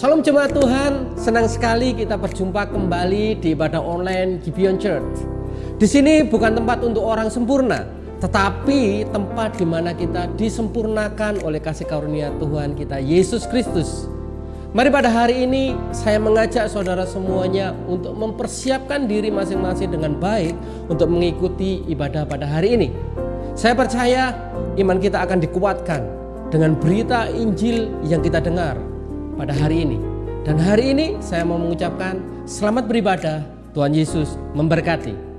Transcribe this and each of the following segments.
Salam jemaat Tuhan, senang sekali kita berjumpa kembali di ibadah online Gibeon Church. Di sini bukan tempat untuk orang sempurna, tetapi tempat di mana kita disempurnakan oleh kasih karunia Tuhan kita Yesus Kristus. Mari pada hari ini saya mengajak saudara semuanya untuk mempersiapkan diri masing-masing dengan baik untuk mengikuti ibadah pada hari ini. Saya percaya iman kita akan dikuatkan dengan berita Injil yang kita dengar pada hari ini. Dan hari ini saya mau mengucapkan selamat beribadah. Tuhan Yesus memberkati.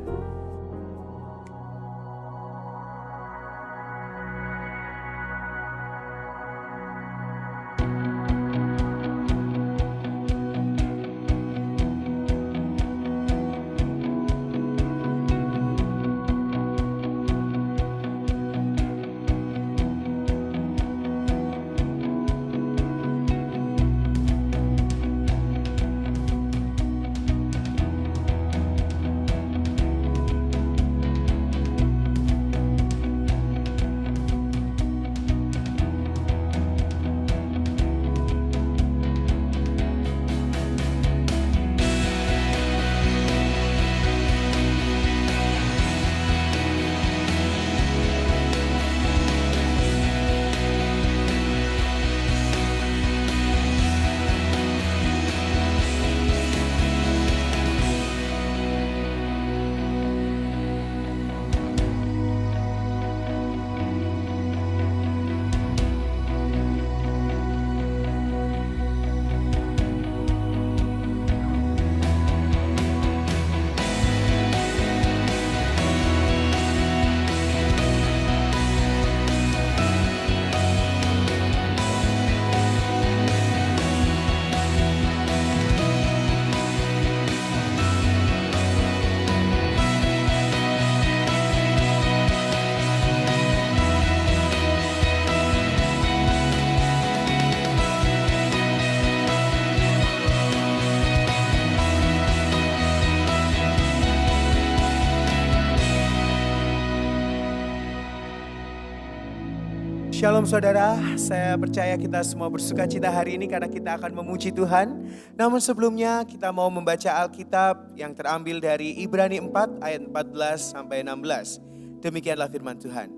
Shalom saudara, saya percaya kita semua bersuka cita hari ini karena kita akan memuji Tuhan. Namun sebelumnya kita mau membaca Alkitab yang terambil dari Ibrani 4 ayat 14 sampai 16. Demikianlah firman Tuhan.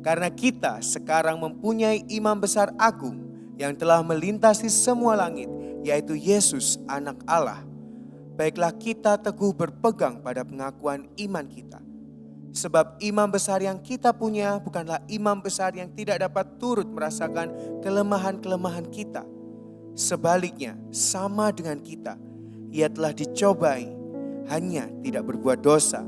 Karena kita sekarang mempunyai imam besar agung yang telah melintasi semua langit, yaitu Yesus anak Allah. Baiklah kita teguh berpegang pada pengakuan iman kita. Sebab imam besar yang kita punya bukanlah imam besar yang tidak dapat turut merasakan kelemahan-kelemahan kita. Sebaliknya, sama dengan kita, ia telah dicobai, hanya tidak berbuat dosa.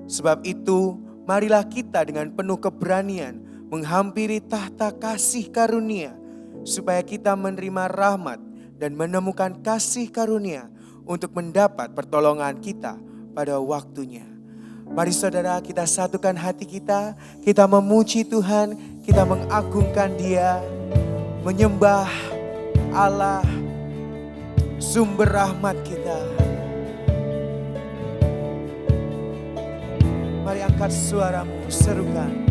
Sebab itu, marilah kita dengan penuh keberanian menghampiri tahta kasih karunia, supaya kita menerima rahmat dan menemukan kasih karunia untuk mendapat pertolongan kita pada waktunya. Mari saudara, kita satukan hati kita memuji Tuhan, kita mengagungkan Dia, menyembah Allah, sumber rahmat kita. Mari angkat suaramu, serukan.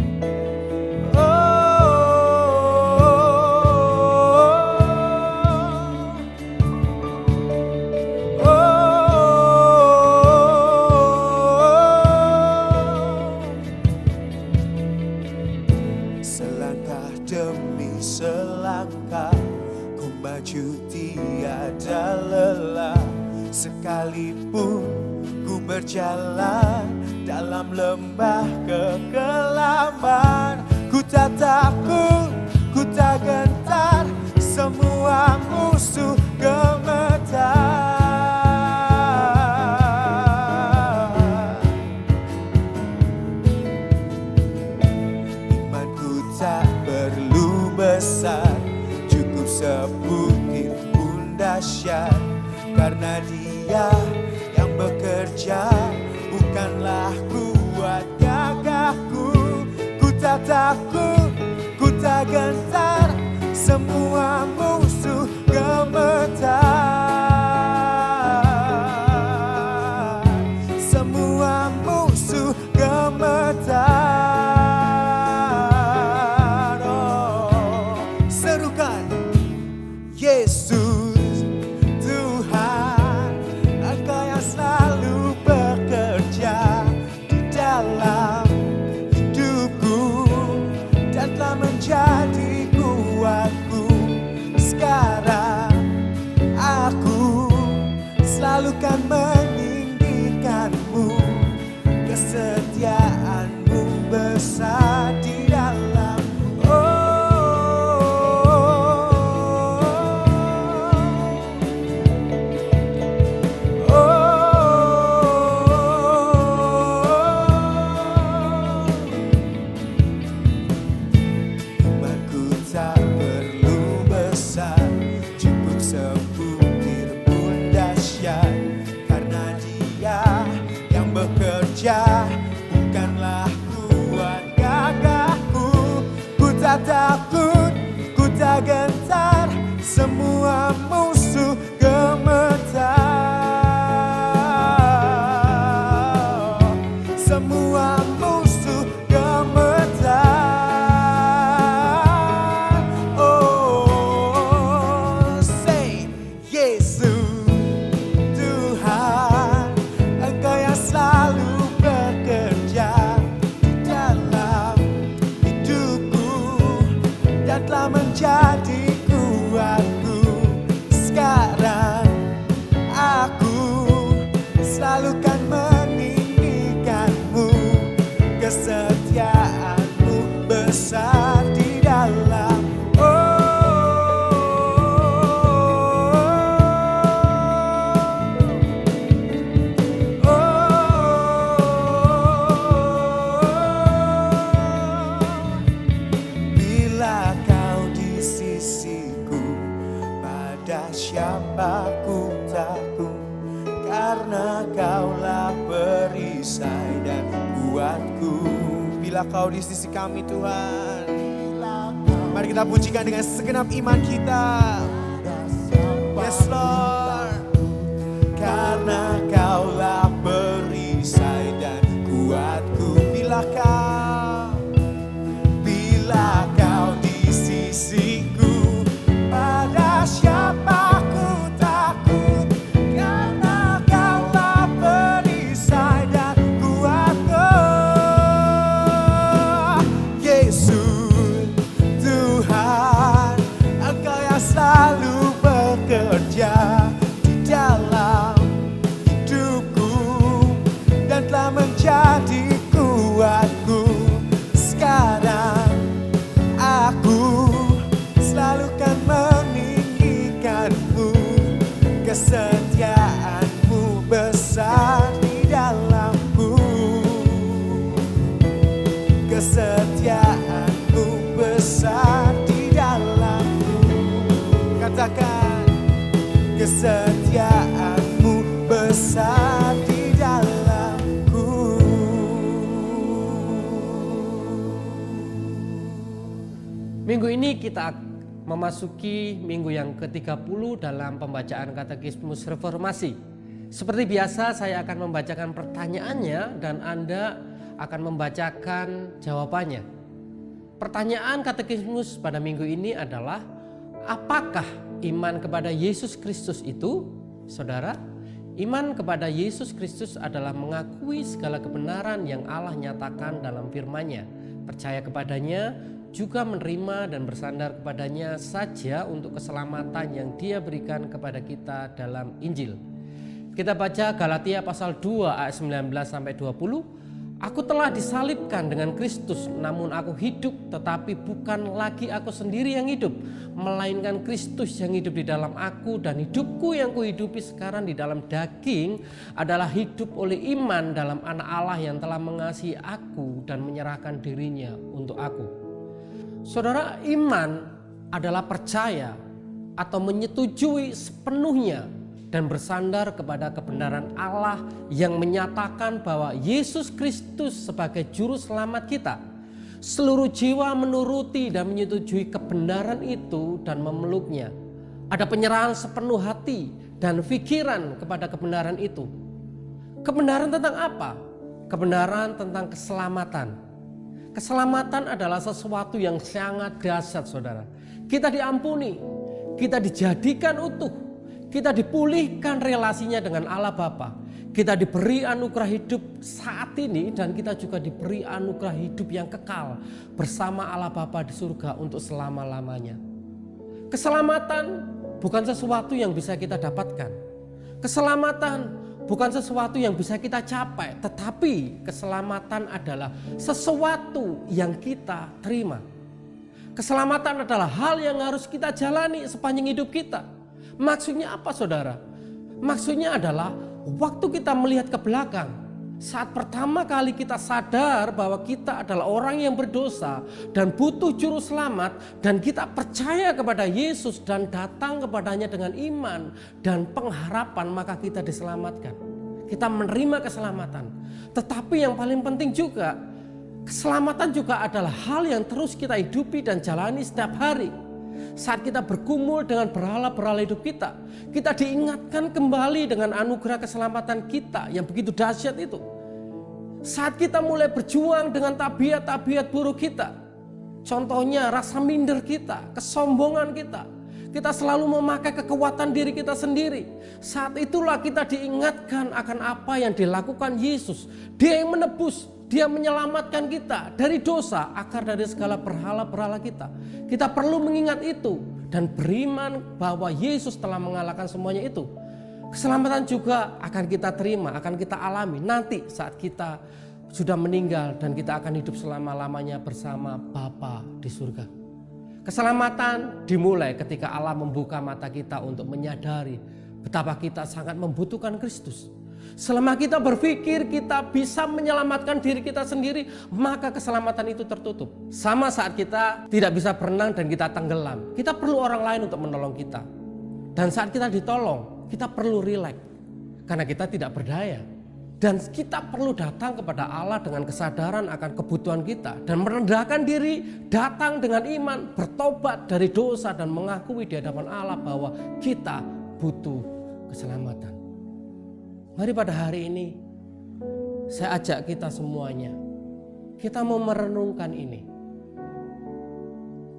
Tiada lelah, sekalipun ku berjalan dalam lembah kekelaman, ku tak takut, ku tak gentar, semua musuh gemetar. Imanku tak perlu besar, cukup sebutir dahsyat, karena Dia yang bekerja, bukanlah kuat gagahku. Ku tak takut, ku tak gentar, semua musuh gemetar. Semua musuh gemetar. Oh, serukan Yesus bekerja, bukanlah kuat gagahku. Ku tak takut, ku tak gentar, semua musuh gemetar. Semua musuh gemetar. Oh, say Yesus Tuhan, Engkau yang selalu bekerja di dalam hidupku dan telah menjadi kuatku. Sekarang aku selalu kan meninggikanmu, kesetiaanmu besar di dalam. Bila kau di sisiku, pada siapa ku takut? Karena kaulah perisai dan kuatku. Bila kau di sisi kami Tuhan, mari kita pujikan dengan segenap iman kita. Yes Lord. Karena kaulah perisai dan kuatku. Bila kau di sisiku, pada siapa ku takut? Karena kaulah perisai dan kuatku. Yesus Tuhan, Engkau yang selalu bekerja di dalam hidupku dan telah menjadi kuatku. Sekarang aku selalu kan meninggikanmu, kesetiaanmu besar di dalamku. Kesetiaanmu besar di dalamku. Katakan, kesetiaanmu besar di dalamku. Minggu ini kita memasuki minggu yang ke-30 dalam pembacaan Katekismus Reformasi. Seperti biasa saya akan membacakan pertanyaannya dan Anda akan membacakan jawabannya. Pertanyaan Katekismus pada minggu ini adalah, apakah iman kepada Yesus Kristus itu? Saudara, iman kepada Yesus Kristus adalah mengakui segala kebenaran yang Allah nyatakan dalam firman-Nya, percaya kepadanya, juga menerima dan bersandar kepadanya saja untuk keselamatan yang Dia berikan kepada kita dalam Injil. Kita baca Galatia pasal 2 ayat 19-20. Aku telah disalibkan dengan Kristus, namun aku hidup, tetapi bukan lagi aku sendiri yang hidup, melainkan Kristus yang hidup di dalam aku, dan hidupku yang kuhidupi sekarang di dalam daging adalah hidup oleh iman dalam Anak Allah yang telah mengasihi aku dan menyerahkan dirinya untuk aku. Saudara, iman adalah percaya atau menyetujui sepenuhnya dan bersandar kepada kebenaran Allah yang menyatakan bahwa Yesus Kristus sebagai juru selamat kita. Seluruh jiwa menuruti dan menyetujui kebenaran itu dan memeluknya. Ada penyerahan sepenuh hati dan pikiran kepada kebenaran itu. Kebenaran tentang apa? Kebenaran tentang keselamatan. Keselamatan adalah sesuatu yang sangat dahsyat, saudara. Kita diampuni, kita dijadikan utuh, kita dipulihkan relasinya dengan Allah Bapa. Kita diberi anugerah hidup saat ini dan kita juga diberi anugerah hidup yang kekal bersama Allah Bapa di surga untuk selama-lamanya. Keselamatan bukan sesuatu yang bisa kita dapatkan. Keselamatan bukan sesuatu yang bisa kita capai, tetapi keselamatan adalah sesuatu yang kita terima. Keselamatan adalah hal yang harus kita jalani sepanjang hidup kita. Maksudnya apa, saudara? Maksudnya adalah waktu kita melihat ke belakang, saat pertama kali kita sadar bahwa kita adalah orang yang berdosa dan butuh juru selamat, dan kita percaya kepada Yesus dan datang kepadanya dengan iman dan pengharapan, maka kita diselamatkan. kita menerima keselamatan. Tetapi yang paling penting juga, keselamatan juga adalah hal yang terus kita hidupi dan jalani setiap hari. Saat kita bergumul dengan berhala-berhala hidup kita diingatkan kembali dengan anugerah keselamatan kita yang begitu dahsyat itu. Saat kita mulai berjuang dengan tabiat-tabiat buruk kita, contohnya rasa minder kita, kesombongan kita selalu memakai kekuatan diri kita sendiri. Saat itulah kita diingatkan akan apa yang dilakukan Yesus. Dia yang menebus, Dia menyelamatkan kita dari dosa, akar dari segala berhala-berhala kita. Kita perlu mengingat itu dan beriman bahwa Yesus telah mengalahkan semuanya itu. Keselamatan juga akan kita terima, akan kita alami nanti saat kita sudah meninggal dan kita akan hidup selama-lamanya bersama Bapa di surga. Keselamatan dimulai ketika Allah membuka mata kita untuk menyadari betapa kita sangat membutuhkan Kristus. Selama kita berpikir kita bisa menyelamatkan diri kita sendiri, maka keselamatan itu tertutup. Sama saat kita tidak bisa berenang dan kita tenggelam, kita perlu orang lain untuk menolong kita. Dan saat kita ditolong, kita perlu rileks karena kita tidak berdaya. Dan kita perlu datang kepada Allah dengan kesadaran akan kebutuhan kita dan merendahkan diri, datang dengan iman, bertobat dari dosa dan mengakui di hadapan Allah bahwa kita butuh keselamatan. Mari pada hari ini saya ajak kita semuanya, kita mau merenungkan ini.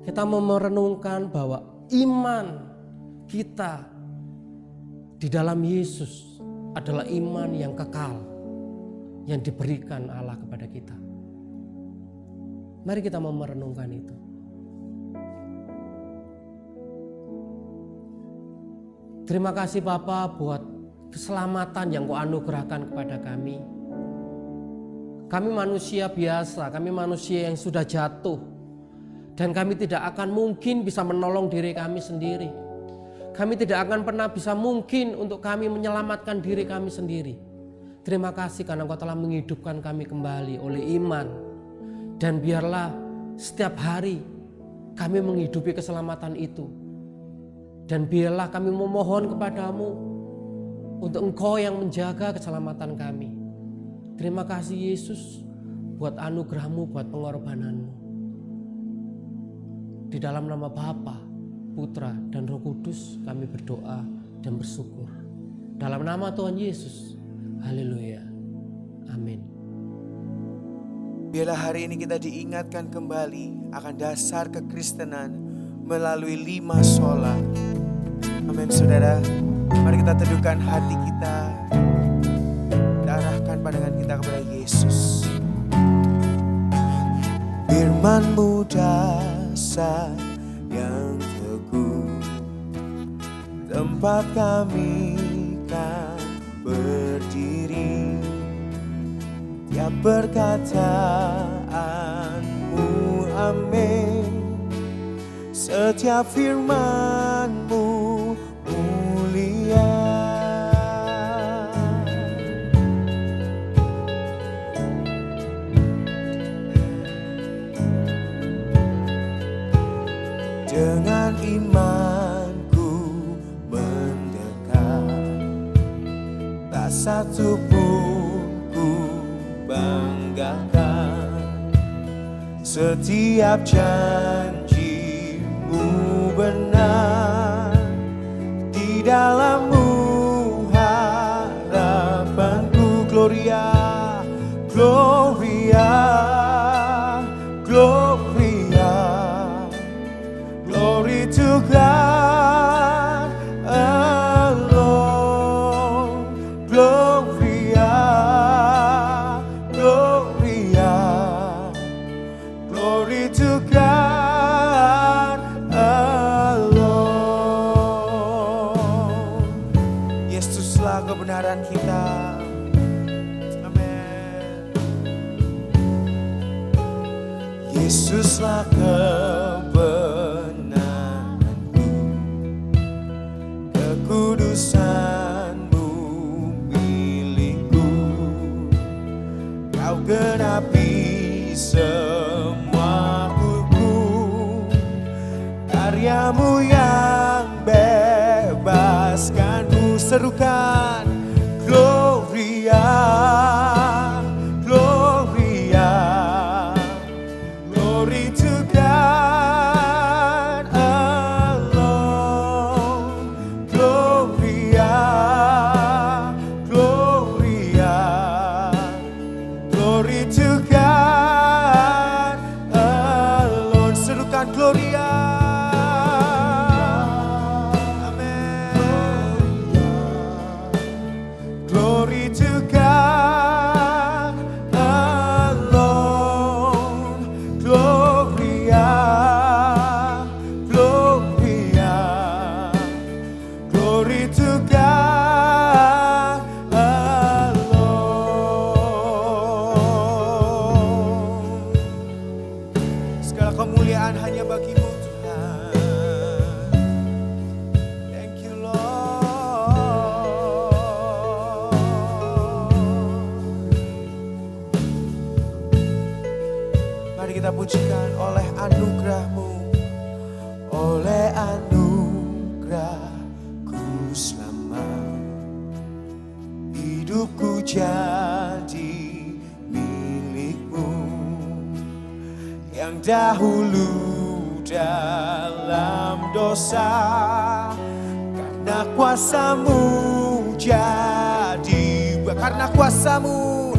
Kita mau merenungkan bahwa iman kita di dalam Yesus adalah iman yang kekal, yang diberikan Allah kepada kita. Mari kita mau merenungkan itu. Terima kasih Bapa buat keselamatan yang Kau anugerahkan kepada kami. Kami manusia biasa, kami manusia yang sudah jatuh. Dan kami tidak akan mungkin bisa menolong diri kami sendiri. Kami tidak akan pernah bisa mungkin untuk kami menyelamatkan diri kami sendiri. Terima kasih karena Kau telah menghidupkan kami kembali oleh iman. Dan biarlah setiap hari kami menghidupi keselamatan itu. Dan biarlah kami memohon kepadamu untuk Engkau yang menjaga keselamatan kami. Terima kasih Yesus buat anugerah-Mu, buat pengorbanan-Mu. Di dalam nama Bapa, Putra, dan Roh Kudus kami berdoa dan bersyukur. Dalam nama Tuhan Yesus. Haleluya. Amin. Biarlah hari ini kita diingatkan kembali akan dasar kekristenan melalui 5 sola. Amin saudara. Mari kita teduhkan hati kita, kita arahkan pandangan kita kepada Yesus. Firman-Mu dasar yang teguh, tempat kami kan berdiri. Tiap perkataan-Mu amin, setiap firman-Mu mulia. Dengan imanku mendekat, tak satu pun ku banggakan. Setiap janji-Mu benar, di dalam-Mu harapanku. Gloria, Gloria, Gloria, glory to God alone. Gloria, Gloria, glory to God alone. Yesuslah kebenaran kita. Amin. Yesuslah kebenaranku, kekudusan-Mu milikku. Kau genapi semua hukum, karya-Mu yang bebaskanku. Serukan Gloria, kita pujikan oleh anugerah-Mu. Oleh anugerah-Ku selamat, hidupku jadi milik-Mu. Yang dahulu dalam dosa, karena kuasa-Mu jadi, karena kuasa-Mu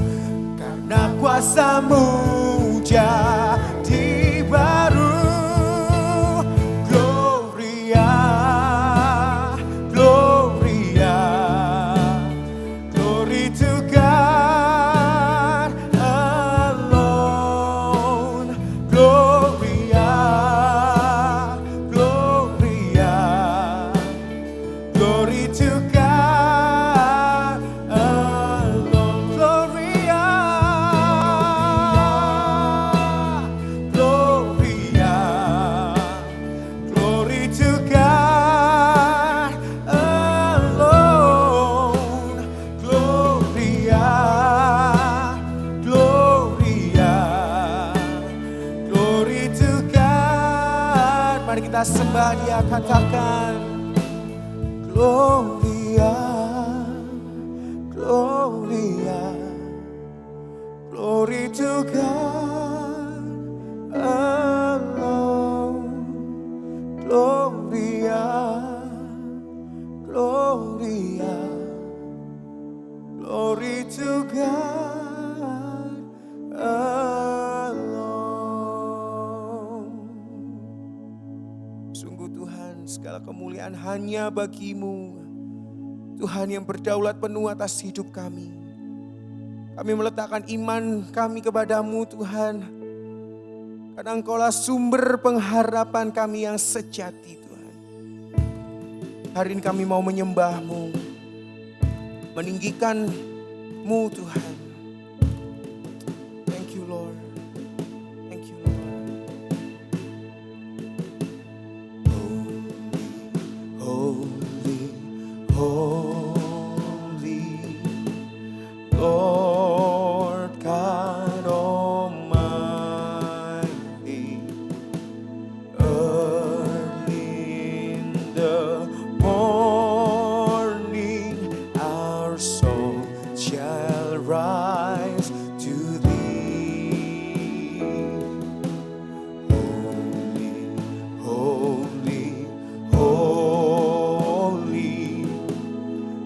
jadi baru. Gloria, Gloria, glory to God alone. Gloria, Gloria, glory to God alone. Gloria, Gloria, glory to God alone. Gloria, Gloria, glory to God. Mari kita sembah Dia, katakan Gloria, Gloria, glory to God alone. Gloria, Gloria, glory to God alone. Sungguh Tuhan, segala kemuliaan hanya bagi-Mu. Tuhan yang berdaulat penuh atas hidup kami. Kami meletakkan iman kami kepada-Mu Tuhan. Karena Engkaulah sumber pengharapan kami yang sejati Tuhan. Hari ini kami mau menyembah-Mu, meninggikan-Mu Tuhan. Thank you Lord. Thank you Lord. Holy, holy, Lord God Almighty. Early in the morning, our soul shall rise to Thee. Holy, holy, holy,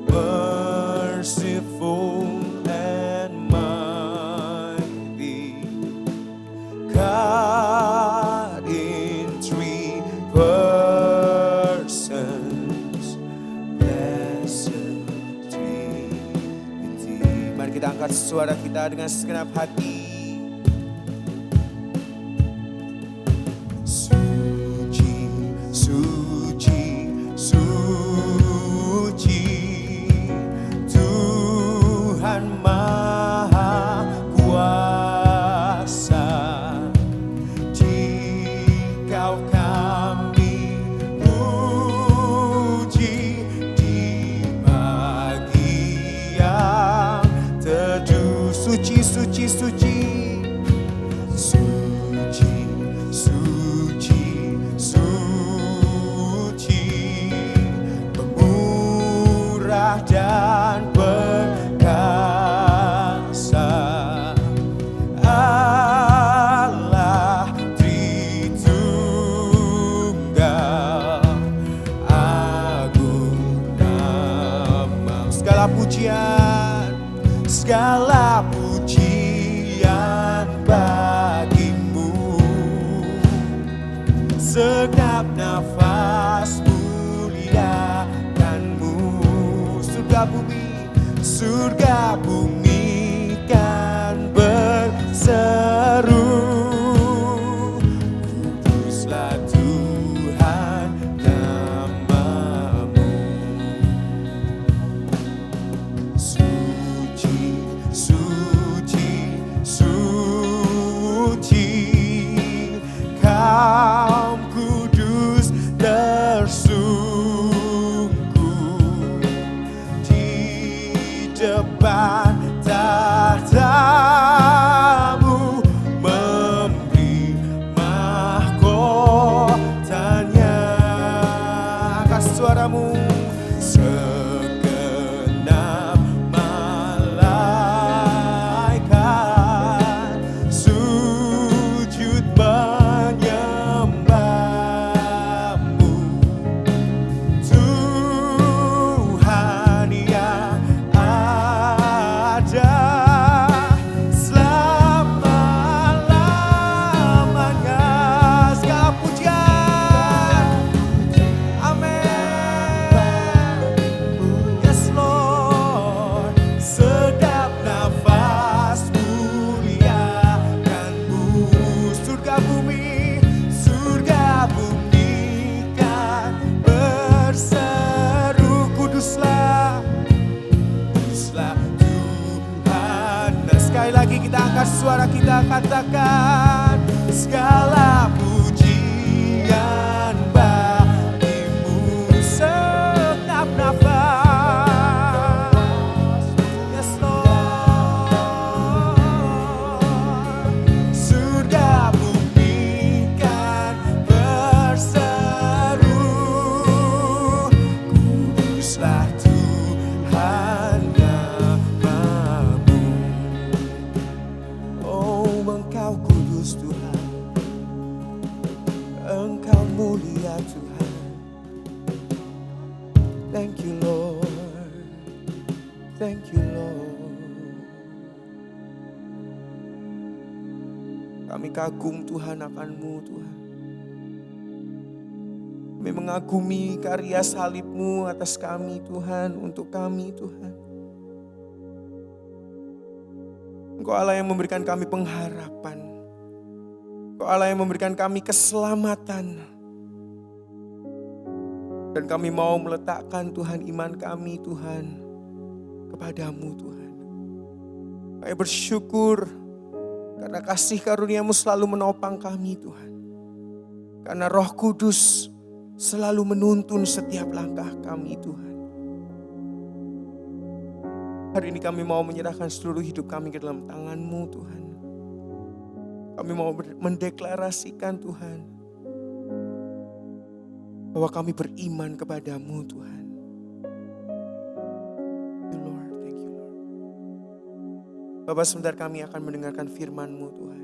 merciful and mighty, God in three persons, blessed Trinity. Mari kita angkat suara kita dengan segenap hati. Suci, suci, suci, Tuhan Maha Kuasa. Jikau kami puji di pagi yang teduh. Suci, suci, suci, suci, suci, suci, pemurah dan perkasa, Allah Tritunggal, agung nama. Segala pujian, segala pujian bagi-Mu. Segenap nafas muliakan-Mu. Surga bumi kan berseru, kuduslah Tuhan nama-Mu. Suci, suci, suci, kaum kudus tersungkur di depan suara kita katakan segala pujian bagimu setiap nafas. Yes Lord, sudah buktikan berseru, kuduslah Tuhan namamu. Oh, Engkau kudus Tuhan, Engkau mulia Tuhan. Thank you Lord, thank you Lord. Kami kagum Tuhan akan-Mu Tuhan. Kami mengagumi karya salib-Mu atas kami Tuhan, untuk kami Tuhan. Engkau Allah yang memberikan kami pengharapan. Engkau Allah yang memberikan kami keselamatan. Dan kami mau meletakkan Tuhan iman kami Tuhan kepada-Mu Tuhan. Kami bersyukur karena kasih karunia-Mu selalu menopang kami Tuhan. Karena Roh Kudus selalu menuntun setiap langkah kami Tuhan. Hari ini kami mau menyerahkan seluruh hidup kami ke dalam tangan-Mu Tuhan. Kami mau mendeklarasikan Tuhan, bahwa kami beriman kepada-Mu Tuhan. Thank you Lord, thank you Lord. Bapak, sebentar kami akan mendengarkan firman-Mu Tuhan.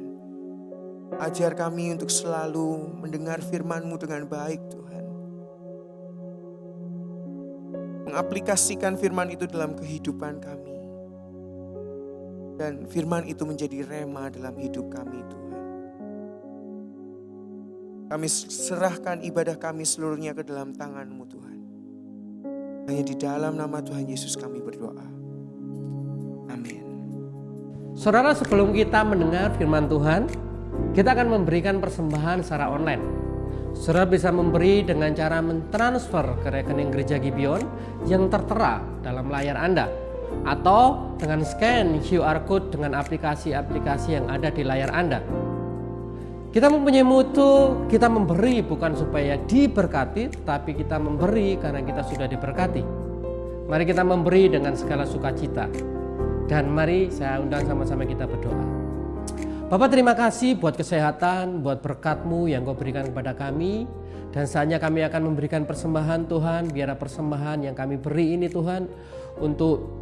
Ajar kami untuk selalu mendengar firman-Mu dengan baik Tuhan. Mengaplikasikan firman itu dalam kehidupan kami. Dan firman itu menjadi rema dalam hidup kami Tuhan. Kami serahkan ibadah kami seluruhnya ke dalam tangan-Mu Tuhan. Hanya di dalam nama Tuhan Yesus kami berdoa. Amin. Saudara, sebelum kita mendengar firman Tuhan, kita akan memberikan persembahan secara online. Saudara bisa memberi dengan cara mentransfer ke rekening Gereja Gibeon yang tertera dalam layar Anda, atau dengan scan QR Code dengan aplikasi-aplikasi yang ada di layar Anda. Kita mempunyai mutu, kita memberi bukan supaya diberkati, tetapi kita memberi karena kita sudah diberkati. Mari kita memberi dengan segala sukacita. Dan mari saya undang sama-sama kita berdoa. Bapak, terima kasih buat kesehatan, buat berkat-Mu yang Kau berikan kepada kami. Dan saatnya kami akan memberikan persembahan Tuhan. Biar persembahan yang kami beri ini Tuhan, untuk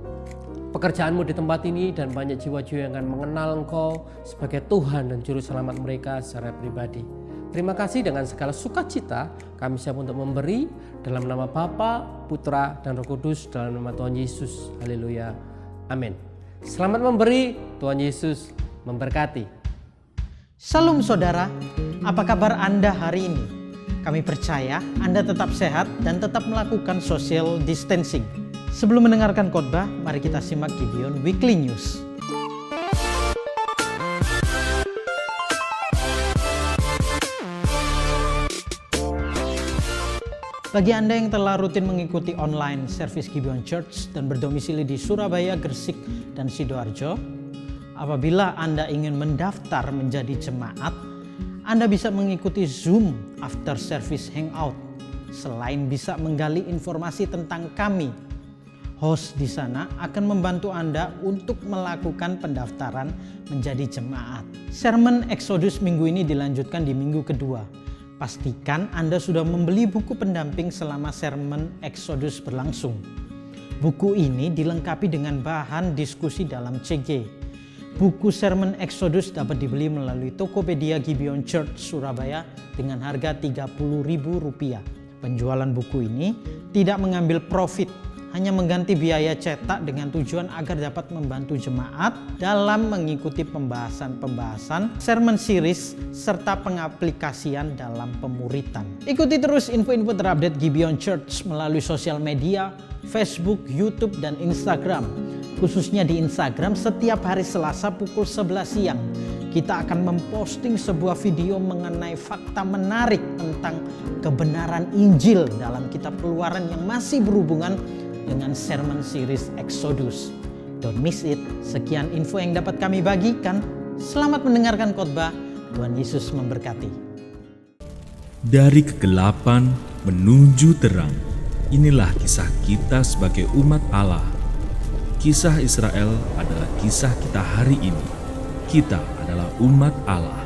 pekerjaan-Mu di tempat ini, dan banyak jiwa-jiwa yang akan mengenal Engkau sebagai Tuhan dan Juru Selamat mereka secara pribadi. Terima kasih, dengan segala sukacita kami siap untuk memberi dalam nama Bapa, Putra, dan Roh Kudus, dalam nama Tuhan Yesus. Haleluya. Amin. Selamat memberi, Tuhan Yesus memberkati. Salam saudara, apa kabar Anda hari ini? Kami percaya Anda tetap sehat dan tetap melakukan social distancing. Sebelum mendengarkan khotbah, mari kita simak Gibeon Weekly News. Bagi Anda yang telah rutin mengikuti online service Gibeon Church dan berdomisili di Surabaya, Gresik, dan Sidoarjo, apabila Anda ingin mendaftar menjadi jemaat, Anda bisa mengikuti Zoom after service hangout. Selain bisa menggali informasi tentang kami, host di sana akan membantu Anda untuk melakukan pendaftaran menjadi jemaat. Sermon Exodus minggu ini dilanjutkan di minggu kedua. Pastikan Anda sudah membeli buku pendamping selama sermon Exodus berlangsung. Buku ini dilengkapi dengan bahan diskusi dalam CG. Buku Sermon Exodus dapat dibeli melalui Tokopedia Gibeon Church Surabaya dengan harga Rp30.000. Penjualan buku ini tidak mengambil profit, hanya mengganti biaya cetak dengan tujuan agar dapat membantu jemaat dalam mengikuti pembahasan-pembahasan sermon series serta pengaplikasian dalam pemuritan. Ikuti terus info-info terupdate Gibeon Church melalui sosial media, Facebook, YouTube, dan Instagram. Khususnya di Instagram, setiap hari Selasa pukul 11 siang kita akan memposting sebuah video mengenai fakta menarik tentang kebenaran Injil dalam kitab Keluaran yang masih berhubungan dengan sermon series Exodus. Don't miss it. Sekian info yang dapat kami bagikan. Selamat mendengarkan khotbah. Tuhan Yesus memberkati. Dari kegelapan menuju terang, inilah kisah kita sebagai umat Allah. Kisah Israel adalah kisah kita hari ini. Kita adalah umat Allah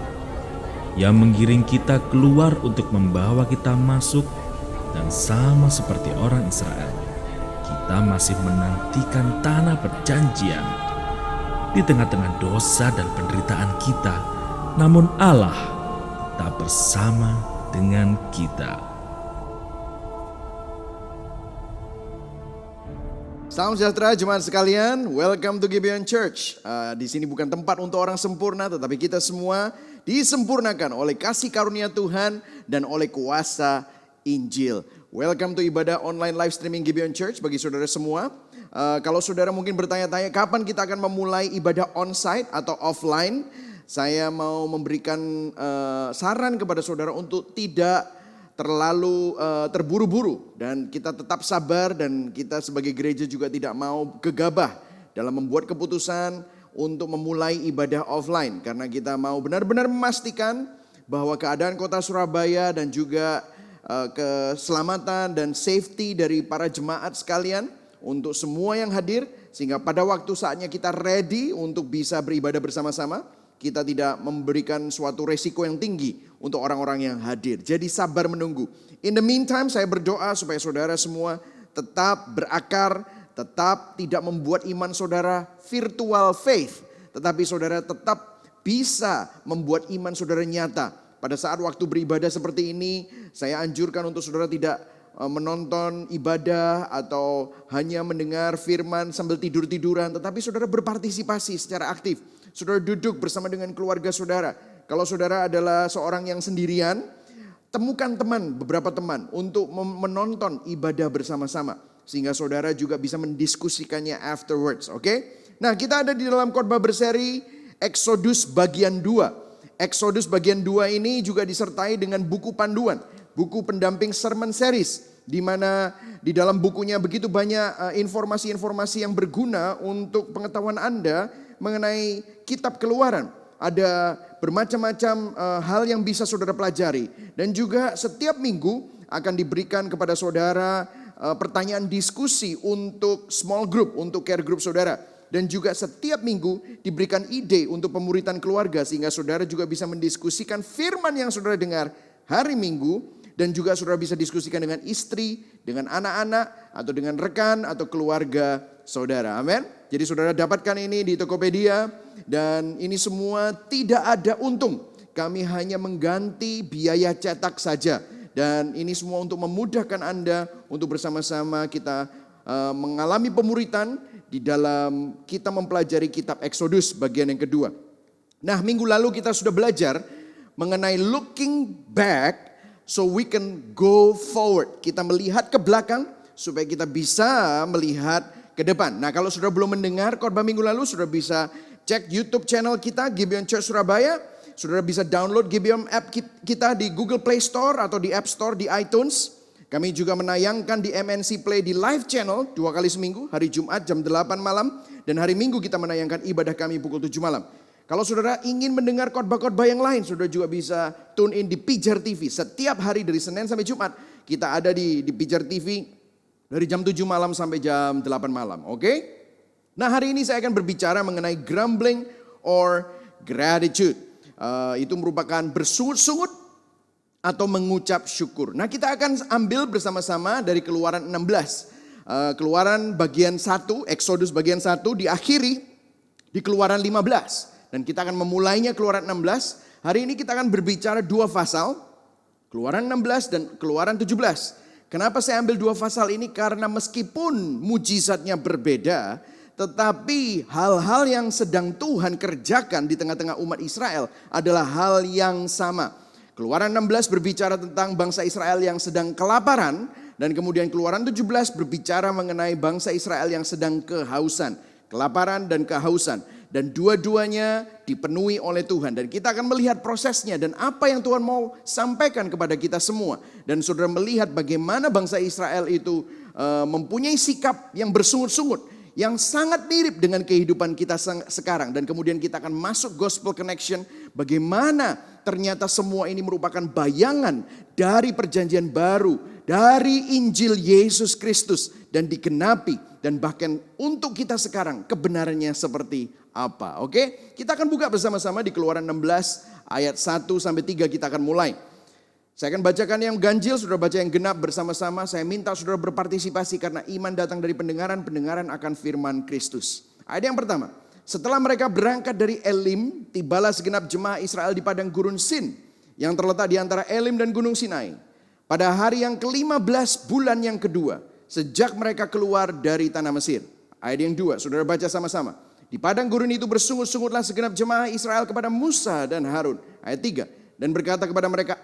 yang menggiring kita keluar untuk membawa kita masuk, dan sama seperti orang Israel, kita masih menantikan tanah perjanjian. Di tengah-tengah dosa dan penderitaan kita, namun Allah tak bersama dengan kita. Salam sejahtera jemaat sekalian, welcome to Gibeon Church. Di sini bukan tempat untuk orang sempurna, tetapi kita semua disempurnakan oleh kasih karunia Tuhan dan oleh kuasa Injil. Welcome to ibadah online live streaming Gibeon Church bagi saudara semua. Kalau saudara mungkin bertanya-tanya kapan kita akan memulai ibadah onsite atau offline, saya mau memberikan saran kepada saudara untuk tidak terlalu terburu-buru dan kita tetap sabar, dan kita sebagai gereja juga tidak mau gegabah dalam membuat keputusan untuk memulai ibadah offline, karena kita mau benar-benar memastikan bahwa keadaan kota Surabaya dan juga keselamatan dan safety dari para jemaat sekalian untuk semua yang hadir, sehingga pada waktu saatnya kita ready untuk bisa beribadah bersama-sama, kita tidak memberikan suatu resiko yang tinggi untuk orang-orang yang hadir. Jadi sabar menunggu. In the meantime, saya berdoa supaya saudara semua tetap berakar, tetap tidak membuat iman saudara virtual faith, tetapi saudara tetap bisa membuat iman saudara nyata. Pada saat waktu beribadah seperti ini, saya anjurkan untuk saudara tidak menonton ibadah atau hanya mendengar firman sambil tidur-tiduran, tetapi saudara berpartisipasi secara aktif. Saudara duduk bersama dengan keluarga saudara. Kalau saudara adalah seorang yang sendirian, temukan teman, beberapa teman untuk menonton ibadah bersama-sama, sehingga saudara juga bisa mendiskusikannya afterwards, oke? Nah, kita ada di dalam khotbah berseri Exodus bagian 2. Exodus bagian 2 ini juga disertai dengan buku panduan, buku pendamping sermon series, di mana di dalam bukunya begitu banyak informasi-informasi yang berguna untuk pengetahuan Anda mengenai kitab Keluaran. Ada bermacam-macam hal yang bisa saudara pelajari, dan juga setiap minggu akan diberikan kepada saudara pertanyaan diskusi untuk small group, untuk care group saudara. Dan juga setiap minggu diberikan ide untuk pemuritan keluarga, sehingga saudara juga bisa mendiskusikan firman yang saudara dengar hari Minggu, dan juga saudara bisa diskusikan dengan istri, dengan anak-anak, atau dengan rekan atau keluarga saudara. Amin. Jadi saudara dapatkan ini di Tokopedia, dan ini semua tidak ada untung. Kami hanya mengganti biaya cetak saja, dan ini semua untuk memudahkan Anda untuk bersama-sama kita mengalami pemuritan di dalam kita mempelajari kitab Exodus bagian yang kedua. Nah, minggu lalu kita sudah belajar mengenai looking back so we can go forward. Kita melihat ke belakang supaya kita bisa melihat ke depan. Nah, kalau sudah belum mendengar khotbah minggu lalu, sudah bisa cek YouTube channel kita Gibeon Church Surabaya. Saudara bisa download Gibeon app kita di Google Play Store atau di App Store di iTunes. Kami juga menayangkan di MNC Play di live channel 2 kali seminggu, hari Jumat jam 8 malam, dan hari Minggu kita menayangkan ibadah kami pukul 7 malam. Kalau saudara ingin mendengar khotbah-khotbah yang lain, saudara juga bisa tune in di Pijar TV. Setiap hari dari Senin sampai Jumat kita ada di Pijar TV dari jam 7 malam sampai jam 8 malam, oke? Nah, hari ini saya akan berbicara mengenai grumbling or gratitude. Itu merupakan bersungut-sungut atau mengucap syukur. Nah, kita akan ambil bersama-sama dari Keluaran 16. Keluaran bagian 1, Exodus bagian 1 diakhiri di Keluaran 15. Dan kita akan memulainya Keluaran 16. Hari ini kita akan berbicara 2 pasal, Keluaran 16 dan Keluaran 17. Kenapa saya ambil 2 pasal ini? Karena meskipun mujizatnya berbeda, tetapi hal-hal yang sedang Tuhan kerjakan di tengah-tengah umat Israel adalah hal yang sama. Keluaran 16 berbicara tentang bangsa Israel yang sedang kelaparan, dan kemudian Keluaran 17 berbicara mengenai bangsa Israel yang sedang kehausan. Kelaparan dan kehausan. Dan dua-duanya dipenuhi oleh Tuhan. Dan kita akan melihat prosesnya dan apa yang Tuhan mau sampaikan kepada kita semua. Dan saudara melihat bagaimana bangsa Israel itu mempunyai sikap yang bersungut-sungut, yang sangat mirip dengan kehidupan kita sekarang. Dan kemudian kita akan masuk gospel connection, bagaimana ternyata semua ini merupakan bayangan dari perjanjian baru, dari Injil Yesus Kristus dan digenapi. Dan bahkan untuk kita sekarang kebenarannya seperti apa. Oke, kita akan buka bersama-sama di Keluaran 16 ayat 1 sampai 3 kita akan mulai. Saya akan bacakan yang ganjil, saudara baca yang genap bersama-sama. Saya minta saudara berpartisipasi karena iman datang dari pendengaran, pendengaran akan firman Kristus. Ayat yang pertama, setelah mereka berangkat dari Elim, tibalah segenap jemaah Israel di padang gurun Sin yang terletak di antara Elim dan gunung Sinai. Pada hari yang ke-15 bulan yang kedua, sejak mereka keluar dari tanah Mesir. Ayat yang 2, saudara baca sama-sama. Di padang gurun itu bersungut-sungutlah segenap jemaah Israel kepada Musa dan Harun. Ayat 3, dan berkata kepada mereka,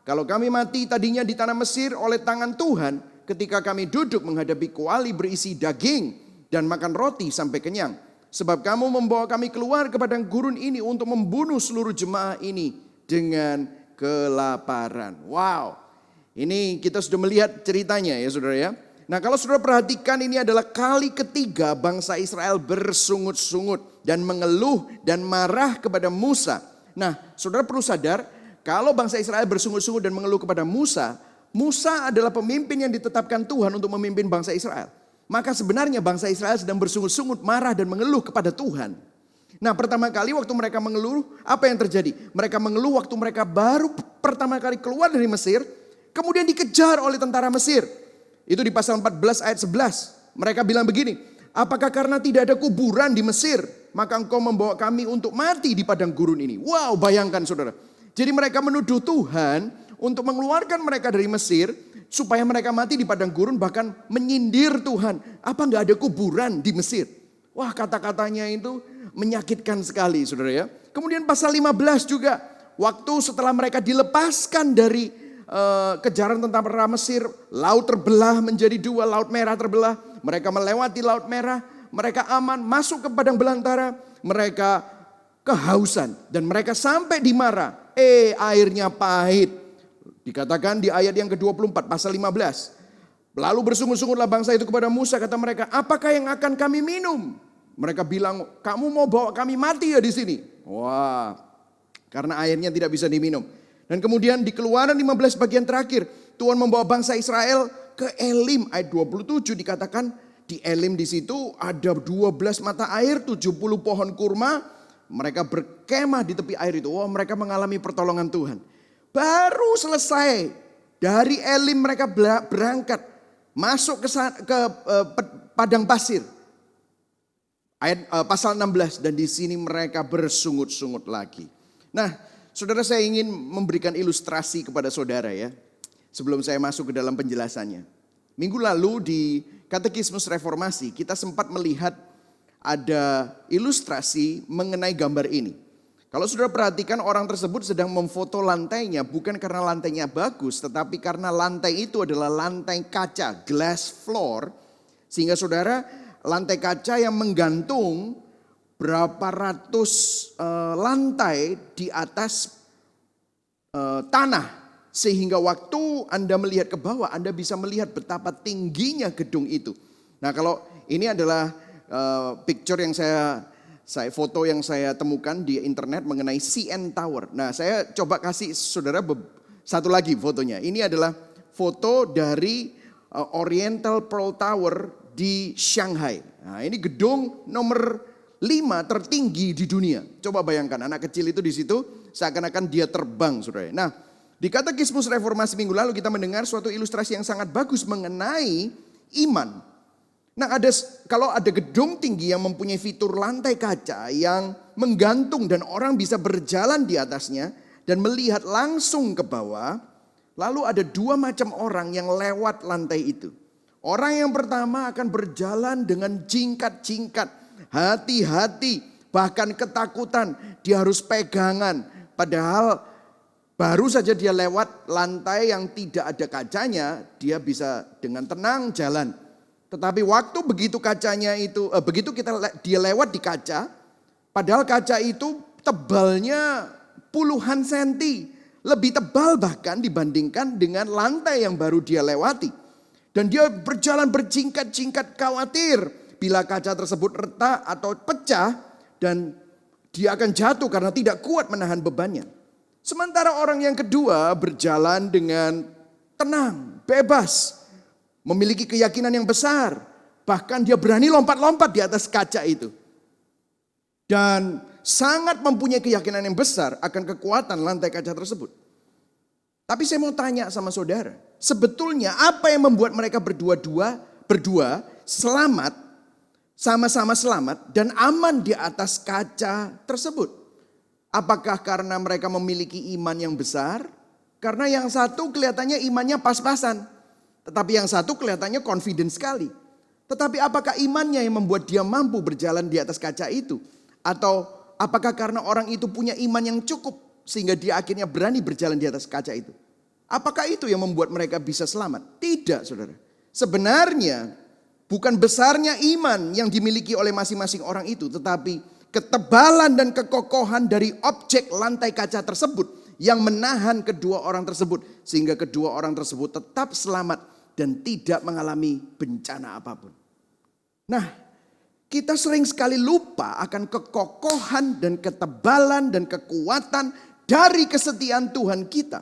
kalau kami mati tadinya di tanah Mesir oleh tangan Tuhan, ketika kami duduk menghadapi kuali berisi daging dan makan roti sampai kenyang. Sebab kamu membawa kami keluar ke padang gurun ini untuk membunuh seluruh jemaah ini dengan kelaparan. Wow, ini kita sudah melihat ceritanya ya saudara ya. Nah kalau saudara perhatikan, ini adalah kali ketiga bangsa Israel bersungut-sungut dan mengeluh dan marah kepada Musa. Nah saudara perlu sadar, kalau bangsa Israel bersungut-sungut dan mengeluh kepada Musa, Musa adalah pemimpin yang ditetapkan Tuhan untuk memimpin bangsa Israel. Maka sebenarnya bangsa Israel sedang bersungut-sungut, marah dan mengeluh kepada Tuhan. Nah pertama kali waktu mereka mengeluh, apa yang terjadi? Mereka mengeluh waktu mereka baru pertama kali keluar dari Mesir, kemudian dikejar oleh tentara Mesir. Itu di pasal 14 ayat 11. Mereka bilang begini, apakah karena tidak ada kuburan di Mesir, maka engkau membawa kami untuk mati di padang gurun ini? Wow, bayangkan saudara. Jadi mereka menuduh Tuhan untuk mengeluarkan mereka dari Mesir supaya mereka mati di padang gurun, bahkan menyindir Tuhan. Apa enggak ada kuburan di Mesir? Wah, kata-katanya itu menyakitkan sekali saudara ya. Kemudian pasal 15 juga, waktu setelah mereka dilepaskan dari kejaran tentara Mesir, laut terbelah menjadi dua, laut merah terbelah. Mereka melewati laut merah, mereka aman, masuk ke padang belantara, mereka kehausan dan mereka sampai di Mara. Airnya pahit. Dikatakan di ayat yang ke-24 pasal 15. Lalu bersungut-sungutlah bangsa itu kepada Musa, kata mereka, apakah yang akan kami minum? Mereka bilang, kamu mau bawa kami mati ya di sini? Wah, karena airnya tidak bisa diminum. Dan kemudian di Keluaran 15 bagian terakhir, Tuhan membawa bangsa Israel ke Elim. Ayat 27 dikatakan di Elim di situ ada 12 mata air, 70 pohon kurma. Mereka berkemah di tepi air itu. Wah, mereka mengalami pertolongan Tuhan. Baru selesai dari Elim mereka berangkat masuk ke padang pasir. Ayat pasal 16, dan di sini mereka bersungut-sungut lagi. Nah, saudara, saya ingin memberikan ilustrasi kepada saudara ya, sebelum saya masuk ke dalam penjelasannya. Minggu lalu di Katekismus Reformasi kita sempat melihat ada ilustrasi mengenai gambar ini. Kalau saudara perhatikan, orang tersebut sedang memfoto lantainya bukan karena lantainya bagus, tetapi karena lantai itu adalah lantai kaca, glass floor. Sehingga saudara, lantai kaca yang menggantung berapa ratus lantai di atas tanah. Sehingga waktu Anda melihat ke bawah, Anda bisa melihat betapa tingginya gedung itu. Nah kalau ini adalah picture yang saya foto yang saya temukan di internet mengenai CN Tower. Nah saya coba kasih saudara satu lagi fotonya. Ini adalah foto dari Oriental Pearl Tower di Shanghai. Nah ini gedung nomor 5 tertinggi di dunia. Coba bayangkan anak kecil itu di situ seakan-akan dia terbang saudara. Nah di Katekismus Reformasi minggu lalu kita mendengar suatu ilustrasi yang sangat bagus mengenai iman. Nah kalau ada gedung tinggi yang mempunyai fitur lantai kaca yang menggantung dan orang bisa berjalan di atasnya dan melihat langsung ke bawah. Lalu ada dua macam orang yang lewat lantai itu. Orang yang pertama akan berjalan dengan jingkat-jingkat, hati-hati, bahkan ketakutan. Dia harus pegangan, padahal baru saja dia lewat lantai yang tidak ada kacanya, dia bisa dengan tenang jalan. Tetapi waktu begitu kacanya itu, dia lewat di kaca, padahal kaca itu tebalnya puluhan senti, lebih tebal bahkan dibandingkan dengan lantai yang baru dia lewati. Dan dia berjalan berjingkat-jingkat khawatir, bila kaca tersebut retak atau pecah dan dia akan jatuh karena tidak kuat menahan bebannya. Sementara orang yang kedua berjalan dengan tenang, bebas, memiliki keyakinan yang besar. Bahkan dia berani lompat-lompat di atas kaca itu. Dan sangat mempunyai keyakinan yang besar akan kekuatan lantai kaca tersebut. Tapi saya mau tanya sama saudara, sebetulnya apa yang membuat mereka berdua selamat, sama-sama selamat dan aman di atas kaca tersebut? Apakah karena mereka memiliki iman yang besar? Karena yang satu kelihatannya imannya pas-pasan, tetapi yang satu kelihatannya confident sekali. Tetapi apakah imannya yang membuat dia mampu berjalan di atas kaca itu? Atau apakah karena orang itu punya iman yang cukup sehingga dia akhirnya berani berjalan di atas kaca itu? Apakah itu yang membuat mereka bisa selamat? Tidak, saudara. Sebenarnya bukan besarnya iman yang dimiliki oleh masing-masing orang itu, tetapi ketebalan dan kekokohan dari objek lantai kaca tersebut yang menahan kedua orang tersebut sehingga kedua orang tersebut tetap selamat dan tidak mengalami bencana apapun. Nah, kita sering sekali lupa akan kekokohan dan ketebalan dan kekuatan dari kesetiaan Tuhan kita.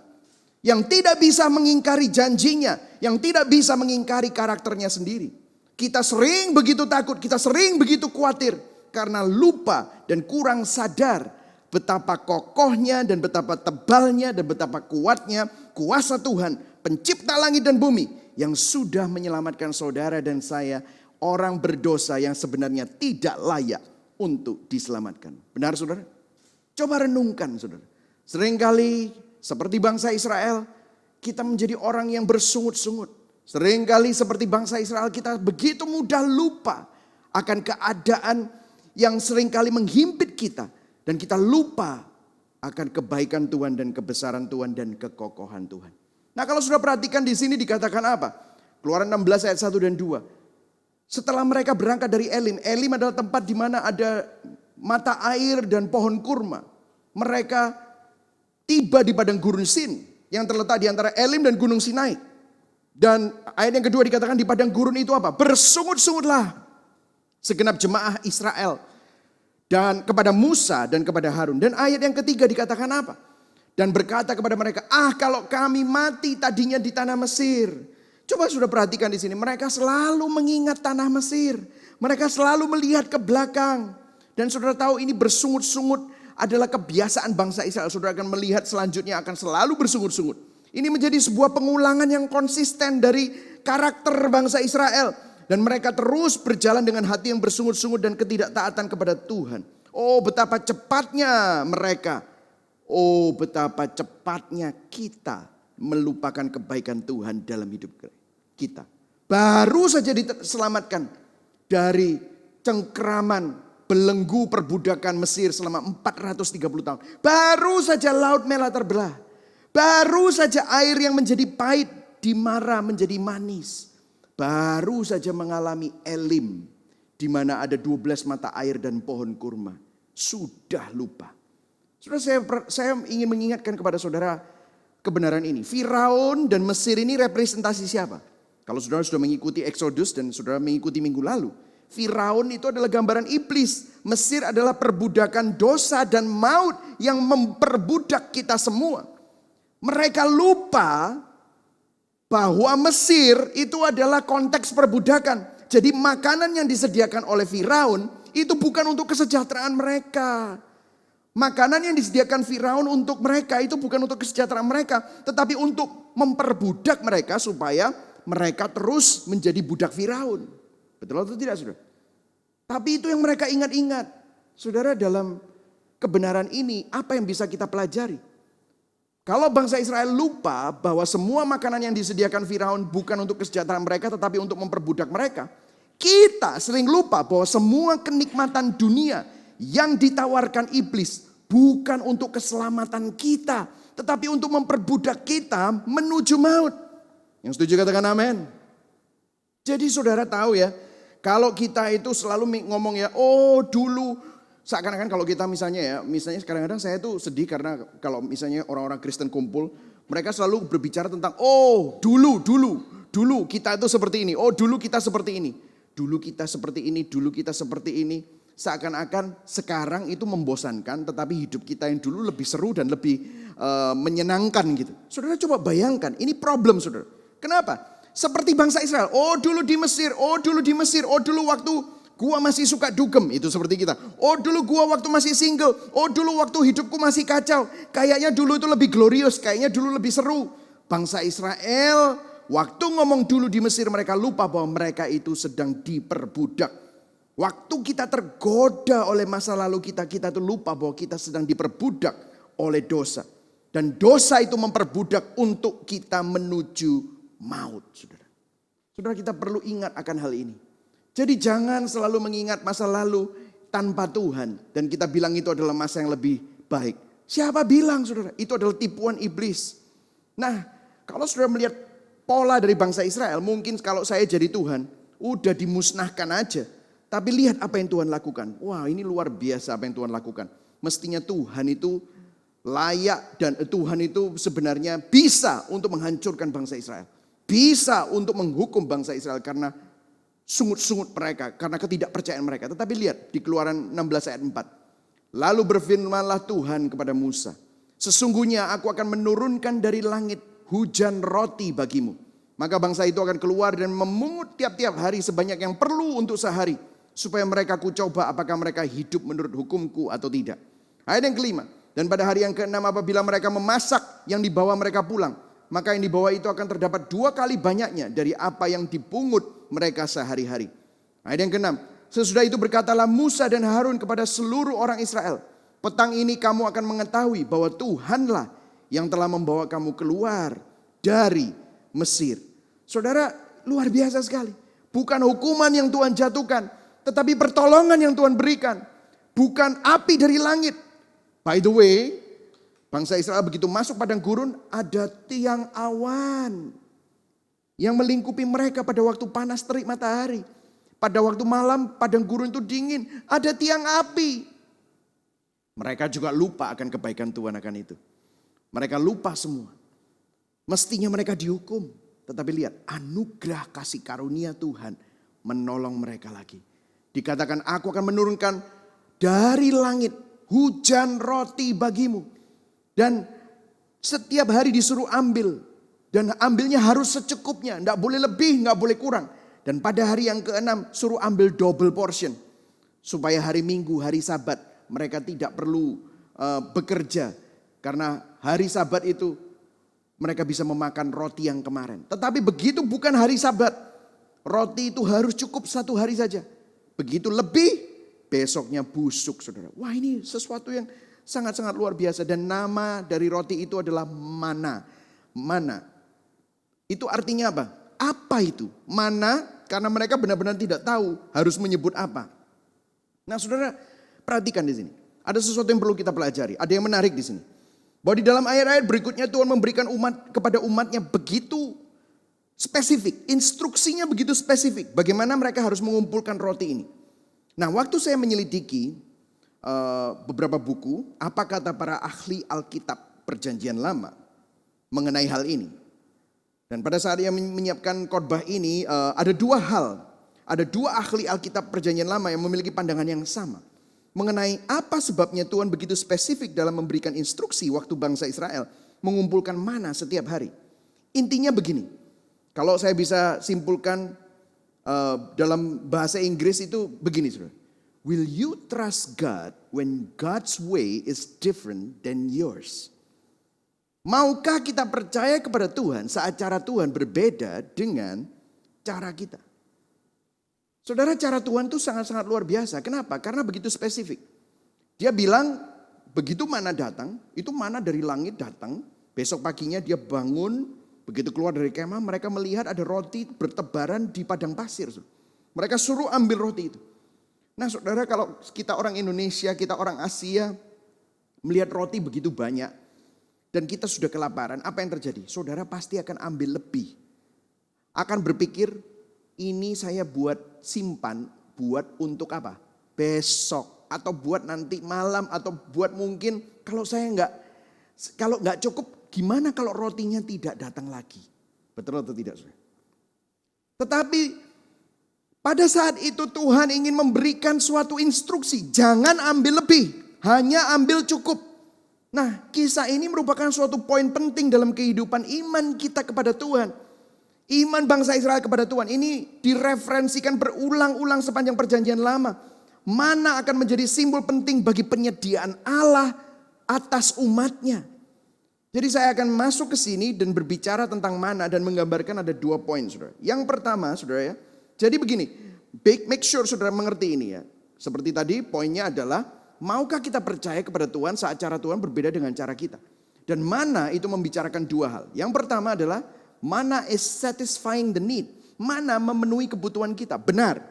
Yang tidak bisa mengingkari janjinya, yang tidak bisa mengingkari karakternya sendiri. Kita sering begitu takut, kita sering begitu khawatir karena lupa dan kurang sadar betapa kokohnya dan betapa tebalnya dan betapa kuatnya kuasa Tuhan, pencipta langit dan bumi yang sudah menyelamatkan saudara dan saya, orang berdosa yang sebenarnya tidak layak untuk diselamatkan. Benar saudara? Coba renungkan saudara. Seringkali seperti bangsa Israel, kita menjadi orang yang bersungut-sungut. Seringkali seperti bangsa Israel kita begitu mudah lupa akan keadaan yang seringkali menghimpit kita. Dan kita lupa akan kebaikan Tuhan dan kebesaran Tuhan dan kekokohan Tuhan. Nah kalau sudah perhatikan di sini dikatakan apa? Keluaran 16 ayat 1 dan 2. Setelah mereka berangkat dari Elim. Elim adalah tempat di mana ada mata air dan pohon kurma. Mereka tiba di padang gurun Sin yang terletak di antara Elim dan Gunung Sinai. Dan ayat yang kedua dikatakan di padang gurun itu apa? Bersungut-sungutlah segenap jemaah Israel dan kepada Musa dan kepada Harun. Dan ayat yang ketiga dikatakan apa? Dan berkata kepada mereka, kalau kami mati tadinya di tanah Mesir. Coba sudah perhatikan di sini, mereka selalu mengingat tanah Mesir. Mereka selalu melihat ke belakang. Dan saudara tahu ini bersungut-sungut adalah kebiasaan bangsa Israel. Saudara akan melihat selanjutnya akan selalu bersungut-sungut. Ini menjadi sebuah pengulangan yang konsisten dari karakter bangsa Israel. Dan mereka terus berjalan dengan hati yang bersungut-sungut dan ketidaktaatan kepada Tuhan. Oh betapa cepatnya mereka. Oh betapa cepatnya kita melupakan kebaikan Tuhan dalam hidup kita. Baru saja diselamatkan dari cengkraman belenggu perbudakan Mesir selama 430 tahun. Baru saja Laut Merah terbelah. Baru saja air yang menjadi pahit dimara menjadi manis. Baru saja mengalami Elim di mana ada 12 mata air dan pohon kurma. Sudah lupa. Saudara, saya ingin mengingatkan kepada saudara kebenaran ini. Firaun dan Mesir ini representasi siapa? Kalau saudara sudah mengikuti Exodus dan saudara mengikuti minggu lalu. Firaun itu adalah gambaran iblis. Mesir adalah perbudakan dosa dan maut yang memperbudak kita semua. Mereka lupa bahwa Mesir itu adalah konteks perbudakan. Jadi makanan yang disediakan oleh Firaun itu bukan untuk kesejahteraan mereka. Makanan yang disediakan Firaun untuk mereka itu bukan untuk kesejahteraan mereka. Tetapi untuk memperbudak mereka supaya mereka terus menjadi budak Firaun. Betul atau tidak saudara? Tapi itu yang mereka ingat-ingat. Saudara dalam kebenaran ini apa yang bisa kita pelajari? Kalau bangsa Israel lupa bahwa semua makanan yang disediakan Firaun bukan untuk kesejahteraan mereka tetapi untuk memperbudak mereka. Kita sering lupa bahwa semua kenikmatan dunia yang ditawarkan iblis bukan untuk keselamatan kita. Tetapi untuk memperbudak kita menuju maut. Yang setuju katakan amin. Jadi saudara tahu ya. Kalau kita itu selalu ngomong ya, oh dulu. Seakan-akan kalau kita misalnya kadang-kadang saya tuh sedih karena kalau misalnya orang-orang Kristen kumpul. Mereka selalu berbicara tentang, oh dulu kita itu seperti ini. Oh dulu kita seperti ini. Dulu kita seperti ini, dulu kita seperti ini. Seakan-akan sekarang itu membosankan, tetapi hidup kita yang dulu lebih seru dan lebih menyenangkan gitu. Saudara coba bayangkan, ini problem saudara. Kenapa? Seperti bangsa Israel, oh dulu di Mesir, oh dulu di Mesir, oh dulu waktu gua masih suka dugem, itu seperti kita. Oh dulu gua waktu masih single, oh dulu waktu hidupku masih kacau. Kayaknya dulu itu lebih glorious, kayaknya dulu lebih seru. Bangsa Israel, waktu ngomong dulu di Mesir mereka lupa bahwa mereka itu sedang diperbudak. Waktu kita tergoda oleh masa lalu kita tuh lupa bahwa kita sedang diperbudak oleh dosa. Dan dosa itu memperbudak untuk kita menuju maut, saudara. Saudara kita perlu ingat akan hal ini. Jadi jangan selalu mengingat masa lalu tanpa Tuhan. Dan kita bilang itu adalah masa yang lebih baik. Siapa bilang saudara? Itu adalah tipuan iblis. Nah kalau saudara melihat pola dari bangsa Israel. Mungkin kalau saya jadi Tuhan udah dimusnahkan aja. Tapi lihat apa yang Tuhan lakukan. Wah ini luar biasa apa yang Tuhan lakukan. Mestinya Tuhan itu layak dan Tuhan itu sebenarnya bisa untuk menghancurkan bangsa Israel. Bisa untuk menghukum bangsa Israel karena sungut-sungut mereka, karena ketidakpercayaan mereka. Tetapi lihat di Keluaran 16 ayat 4. Lalu berfirmanlah Tuhan kepada Musa, sesungguhnya aku akan menurunkan dari langit hujan roti bagimu. Maka bangsa itu akan keluar dan memungut tiap-tiap hari sebanyak yang perlu untuk sehari. Supaya mereka kucoba apakah mereka hidup menurut hukumku atau tidak. Ayat yang kelima. Dan pada hari yang keenam apabila mereka memasak yang dibawa mereka pulang. Maka yang dibawa itu akan terdapat 2 kali banyaknya dari apa yang dipungut mereka sehari-hari. Ayat yang keenam. Sesudah itu berkatalah Musa dan Harun kepada seluruh orang Israel. Petang ini kamu akan mengetahui bahwa Tuhanlah yang telah membawa kamu keluar dari Mesir. Saudara luar biasa sekali. Bukan hukuman yang Tuhan jatuhkan. Tetapi pertolongan yang Tuhan berikan. Bukan api dari langit. By the way, bangsa Israel begitu masuk padang gurun, ada tiang awan yang melingkupi mereka pada waktu panas terik matahari. Pada waktu malam padang gurun itu dingin, ada tiang api. Mereka juga lupa akan kebaikan Tuhan akan itu. Mereka lupa semua. Mestinya mereka dihukum. Tetapi lihat, anugerah kasih karunia Tuhan menolong mereka lagi. Dikatakan aku akan menurunkan dari langit hujan roti bagimu. Dan setiap hari disuruh ambil. Dan ambilnya harus secukupnya. Tidak boleh lebih, tidak boleh kurang. Dan pada hari yang keenam suruh ambil double portion. Supaya hari Minggu, hari Sabat mereka tidak perlu bekerja. Karena hari Sabat itu mereka bisa memakan roti yang kemarin. Tetapi begitu bukan hari Sabat. Roti itu harus cukup 1 hari saja. Begitu lebih besoknya busuk saudara. Wah ini sesuatu yang sangat-sangat luar biasa. Dan nama dari roti itu adalah mana. Mana. Itu artinya apa? Apa itu? Mana karena mereka benar-benar tidak tahu harus menyebut apa. Nah saudara perhatikan di sini. Ada sesuatu yang perlu kita pelajari. Ada yang menarik di sini. Bahwa di dalam ayat-ayat berikutnya Tuhan memberikan kepada umatnya begitu spesifik. Instruksinya begitu spesifik. Bagaimana mereka harus mengumpulkan roti ini. Nah waktu saya menyelidiki beberapa buku. Apa kata para ahli Alkitab Perjanjian Lama mengenai hal ini. Dan pada saat dia menyiapkan khotbah ini ada 2 hal. Ada 2 ahli Alkitab Perjanjian Lama yang memiliki pandangan yang sama. Mengenai apa sebabnya Tuhan begitu spesifik dalam memberikan instruksi waktu bangsa Israel mengumpulkan mana setiap hari. Intinya begini, kalau saya bisa simpulkan dalam bahasa Inggris itu begini saudara. Will you trust God when God's way is different than yours? Maukah kita percaya kepada Tuhan saat cara Tuhan berbeda dengan cara kita? Saudara cara Tuhan itu sangat-sangat luar biasa. Kenapa? Karena begitu spesifik. Dia bilang begitu mana datang, itu mana dari langit datang. Besok paginya dia bangun, begitu keluar dari kemah mereka melihat ada roti bertebaran di padang pasir. Mereka suruh ambil roti itu. Nah saudara kalau kita orang Indonesia, kita orang Asia melihat roti begitu banyak dan kita sudah kelaparan, apa yang terjadi? Saudara pasti akan ambil lebih. Akan berpikir ini saya buat simpan, buat untuk apa? Besok atau buat nanti malam atau buat mungkin kalau nggak cukup, gimana kalau rotinya tidak datang lagi? Betul atau tidak, saudara? Tetapi Pada saat itu Tuhan ingin memberikan suatu instruksi. Jangan ambil lebih, hanya ambil cukup. Nah, kisah ini merupakan suatu poin penting dalam kehidupan iman kita kepada Tuhan. Iman bangsa Israel kepada Tuhan ini direferensikan berulang-ulang sepanjang perjanjian lama. Mana akan menjadi simbol penting bagi penyediaan Allah atas umatnya. Jadi saya akan masuk ke sini dan berbicara tentang mana dan menggambarkan ada 2 poin, saudara. Yang pertama, saudara ya. Jadi begini, make sure saudara mengerti ini ya. Seperti tadi poinnya adalah, maukah kita percaya kepada Tuhan saat cara Tuhan berbeda dengan cara kita? Dan mana itu membicarakan 2 hal. Yang pertama adalah, mana is satisfying the need. Mana memenuhi kebutuhan kita, benar.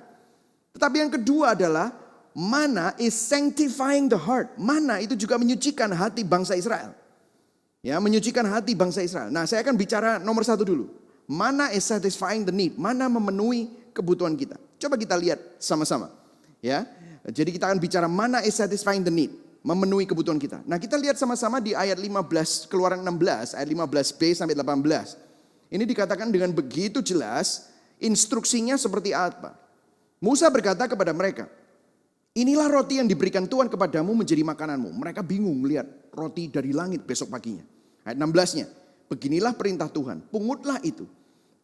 Tetapi yang kedua adalah, mana is sanctifying the heart. Mana itu juga menyucikan hati bangsa Israel. Ya, menyucikan hati bangsa Israel. Nah, saya akan bicara nomor 1 dulu. Mana is satisfying the need. Mana memenuhi kebutuhan kita. Coba kita lihat sama-sama. Ya, jadi kita akan bicara mana is satisfying the need. Memenuhi kebutuhan kita. Nah, kita lihat sama-sama di ayat 15, Keluaran 16, ayat 15b sampai 18. Ini dikatakan dengan begitu jelas, instruksinya seperti apa. Musa berkata kepada mereka, inilah roti yang diberikan Tuhan kepadamu menjadi makananmu. Mereka bingung melihat roti dari langit besok paginya. Ayat 16-nya, beginilah perintah Tuhan, pungutlah itu.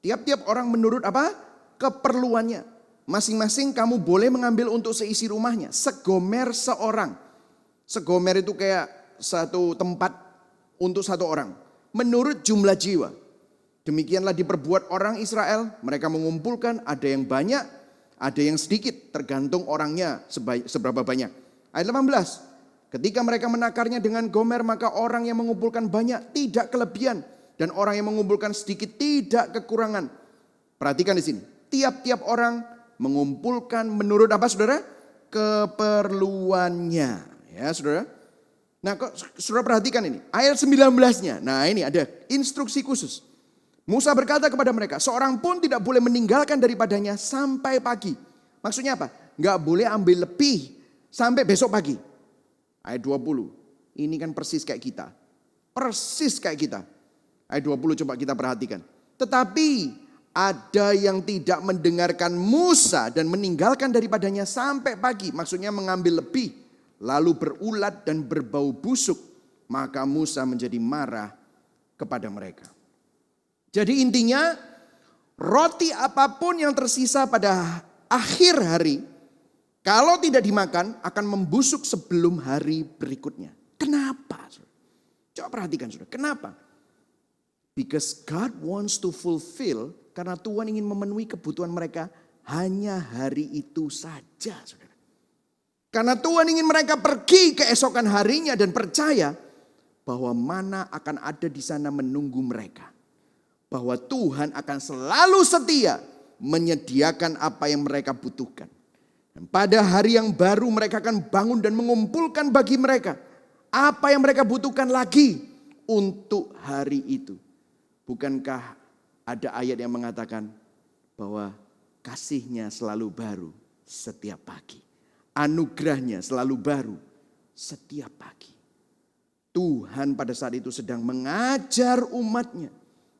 Tiap-tiap orang menurut apa? Keperluannya. Masing-masing kamu boleh mengambil untuk seisi rumahnya. Segomer seorang. Segomer itu kayak satu tempat untuk 1 orang. Menurut jumlah jiwa. Demikianlah diperbuat orang Israel. Mereka mengumpulkan, ada yang banyak, ada yang sedikit. Tergantung orangnya seberapa banyak. Ayat 18. Ketika mereka menakarnya dengan gomer, maka orang yang mengumpulkan banyak tidak kelebihan. Dan orang yang mengumpulkan sedikit tidak kekurangan. Perhatikan di sini. Tiap-tiap orang mengumpulkan menurut apa saudara? Keperluannya. Ya saudara. Nah kok saudara perhatikan ini. Ayat 19-nya. Nah ini ada instruksi khusus. Musa berkata kepada mereka. Seorang pun tidak boleh meninggalkan daripadanya sampai pagi. Maksudnya apa? Gak boleh ambil lebih sampai besok pagi. Ayat 20. Ini kan persis kayak kita. Persis kayak kita. Ayat 20 coba kita perhatikan. Tetapi ada yang tidak mendengarkan Musa dan meninggalkan daripadanya sampai pagi. Maksudnya mengambil lebih. Lalu berulat dan berbau busuk. Maka Musa menjadi marah kepada mereka. Jadi intinya roti apapun yang tersisa pada akhir hari. Kalau tidak dimakan akan membusuk sebelum hari berikutnya. Kenapa? Coba perhatikan saudara. Kenapa? Because God wants to fulfill. Karena Tuhan ingin memenuhi kebutuhan mereka hanya hari itu saja, saudara. Karena Tuhan ingin mereka pergi keesokan harinya dan percaya bahwa mana akan ada di sana menunggu mereka. Bahwa Tuhan akan selalu setia menyediakan apa yang mereka butuhkan. Dan pada hari yang baru mereka akan bangun dan mengumpulkan bagi mereka apa yang mereka butuhkan lagi untuk hari itu. Bukankah ada ayat yang mengatakan bahwa kasih-Nya selalu baru setiap pagi. Anugerah-Nya selalu baru setiap pagi. Tuhan pada saat itu sedang mengajar umat-Nya.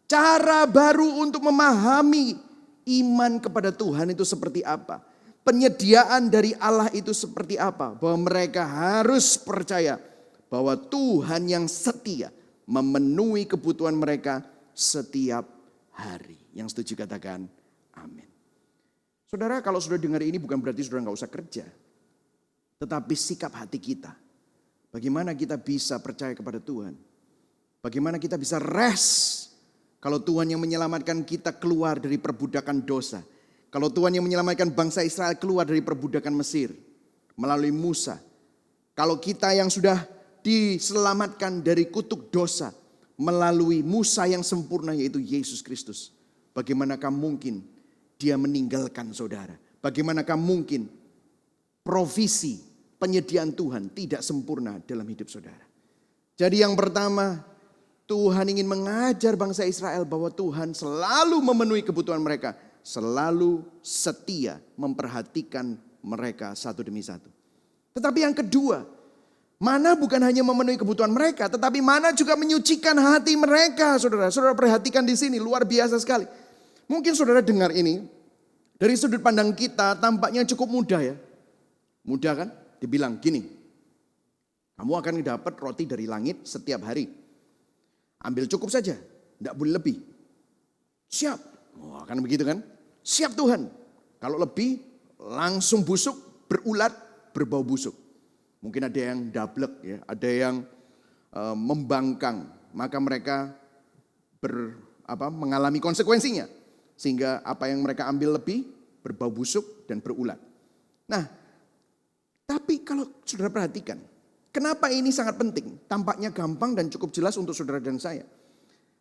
Cara baru untuk memahami iman kepada Tuhan itu seperti apa. Penyediaan dari Allah itu seperti apa. Bahwa mereka harus percaya bahwa Tuhan yang setia memenuhi kebutuhan mereka setiap hari. Yang setuju katakan amin. Saudara, kalau sudah dengar ini bukan berarti saudara gak usah kerja. Tetapi sikap hati kita. Bagaimana kita bisa percaya kepada Tuhan. Bagaimana kita bisa rest. Kalau Tuhan yang menyelamatkan kita keluar dari perbudakan dosa. Kalau Tuhan yang menyelamatkan bangsa Israel keluar dari perbudakan Mesir. Melalui Musa. Kalau kita yang sudah diselamatkan dari kutuk dosa. Melalui Musa yang sempurna yaitu Yesus Kristus. Bagaimanakah mungkin dia meninggalkan saudara? Bagaimanakah mungkin provisi penyediaan Tuhan tidak sempurna dalam hidup saudara? Jadi yang pertama, Tuhan ingin mengajar bangsa Israel bahwa Tuhan selalu memenuhi kebutuhan mereka. Selalu setia memperhatikan mereka satu demi satu. Tetapi yang kedua, mana bukan hanya memenuhi kebutuhan mereka, tetapi mana juga menyucikan hati mereka, saudara. Saudara perhatikan di sini, luar biasa sekali. Mungkin saudara dengar ini, Dari sudut pandang kita tampaknya cukup mudah ya. Mudah kan? Dibilang gini, kamu akan dapat roti dari langit setiap hari. Ambil cukup saja, tidak boleh lebih. Siap. Oh, kan begitu kan? Siap Tuhan. Kalau lebih langsung busuk, berulat, berbau busuk. Mungkin ada yang dablek ya, ada yang membangkang. Maka mereka mengalami konsekuensinya. Sehingga apa yang mereka ambil lebih berbau busuk dan berulat. Nah, tapi kalau saudara perhatikan, kenapa ini sangat penting? Tampaknya gampang dan cukup jelas untuk saudara dan saya.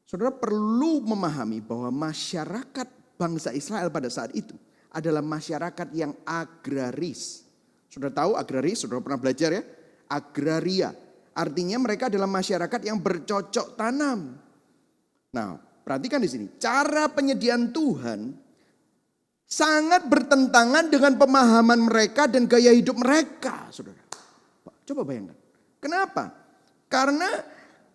Saudara perlu memahami bahwa masyarakat bangsa Israel pada saat itu adalah masyarakat yang agraris. Saudara tahu agraris, saudara pernah belajar ya? Agraria, artinya mereka adalah masyarakat yang bercocok tanam. Nah, perhatikan di sini, cara penyediaan Tuhan sangat bertentangan dengan pemahaman mereka dan gaya hidup mereka, saudara. Coba bayangkan, kenapa? Karena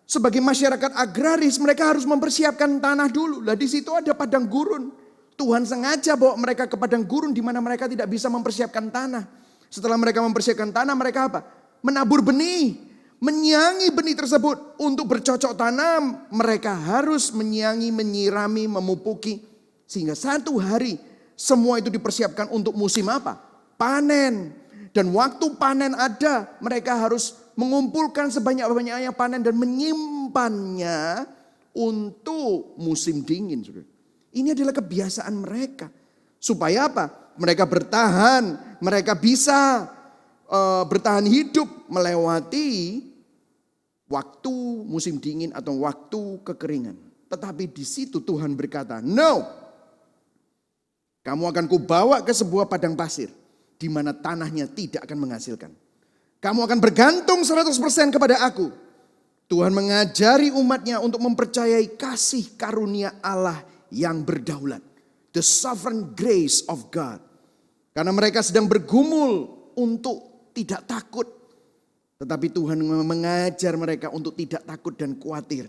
sebagai masyarakat agraris mereka harus mempersiapkan tanah dulu. Lah di situ ada padang gurun. Tuhan sengaja bawa mereka ke padang gurun di mana mereka tidak bisa mempersiapkan tanah. Setelah mereka mempersiapkan tanah, mereka apa? Menabur benih, menyiangi benih tersebut. Untuk bercocok tanam, mereka harus menyiangi, menyirami, memupuki. Sehingga satu hari semua itu dipersiapkan untuk musim apa? Panen. Dan waktu panen ada, mereka harus mengumpulkan sebanyak-banyaknya panen dan menyimpannya untuk musim dingin. Ini adalah kebiasaan mereka. Supaya apa? Mereka bertahan, mereka bisa bertahan hidup melewati waktu musim dingin atau waktu kekeringan. Tetapi di situ Tuhan berkata, no, kamu akan kubawa ke sebuah padang pasir di mana tanahnya tidak akan menghasilkan. Kamu akan bergantung 100% kepada aku. Tuhan mengajari umatnya untuk mempercayai kasih karunia Allah yang berdaulat. The sovereign grace of God. Karena mereka sedang bergumul untuk tidak takut. Tetapi Tuhan mengajar mereka untuk tidak takut dan khawatir.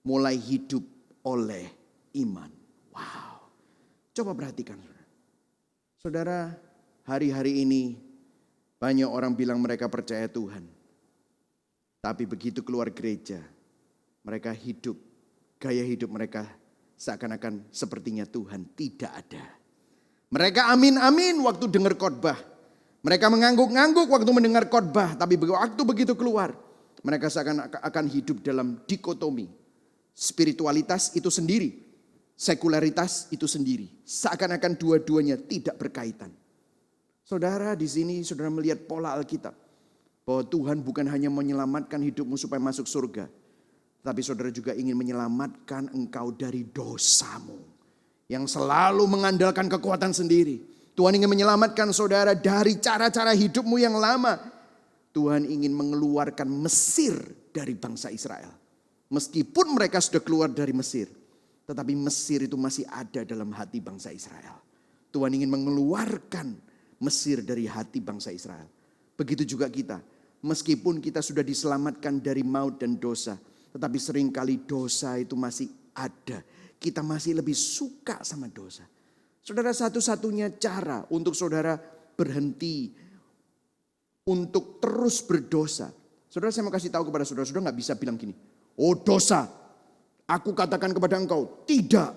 Mulai hidup oleh iman. Wow. Coba perhatikan. Saudara, hari-hari ini banyak orang bilang mereka percaya Tuhan. Tapi begitu keluar gereja, mereka hidup, gaya hidup mereka seakan-akan sepertinya Tuhan tidak ada. Mereka amin-amin waktu dengar khotbah. Mereka mengangguk-ngangguk waktu mendengar khotbah. Tapi waktu begitu keluar, mereka seakan-akan hidup dalam dikotomi. Spiritualitas itu sendiri, sekularitas itu sendiri. Seakan-akan dua-duanya tidak berkaitan. Saudara, di sini saudara melihat pola Alkitab. Bahwa Tuhan bukan hanya menyelamatkan hidupmu supaya masuk surga. Tapi saudara juga ingin menyelamatkan engkau dari dosamu. Yang selalu mengandalkan kekuatan sendiri. Tuhan ingin menyelamatkan saudara dari cara-cara hidupmu yang lama. Tuhan ingin mengeluarkan Mesir dari bangsa Israel. Meskipun mereka sudah keluar dari Mesir. Tetapi Mesir itu masih ada dalam hati bangsa Israel. Tuhan ingin mengeluarkan Mesir dari hati bangsa Israel. Begitu juga kita. Meskipun kita sudah diselamatkan dari maut dan dosa. Tetapi seringkali dosa itu masih ada. Kita masih lebih suka sama dosa. Saudara, satu-satunya cara untuk saudara berhenti. Untuk terus berdosa. Saudara, saya mau kasih tahu kepada saudara. Saudara gak bisa bilang gini. Oh dosa. Aku katakan kepada engkau. Tidak.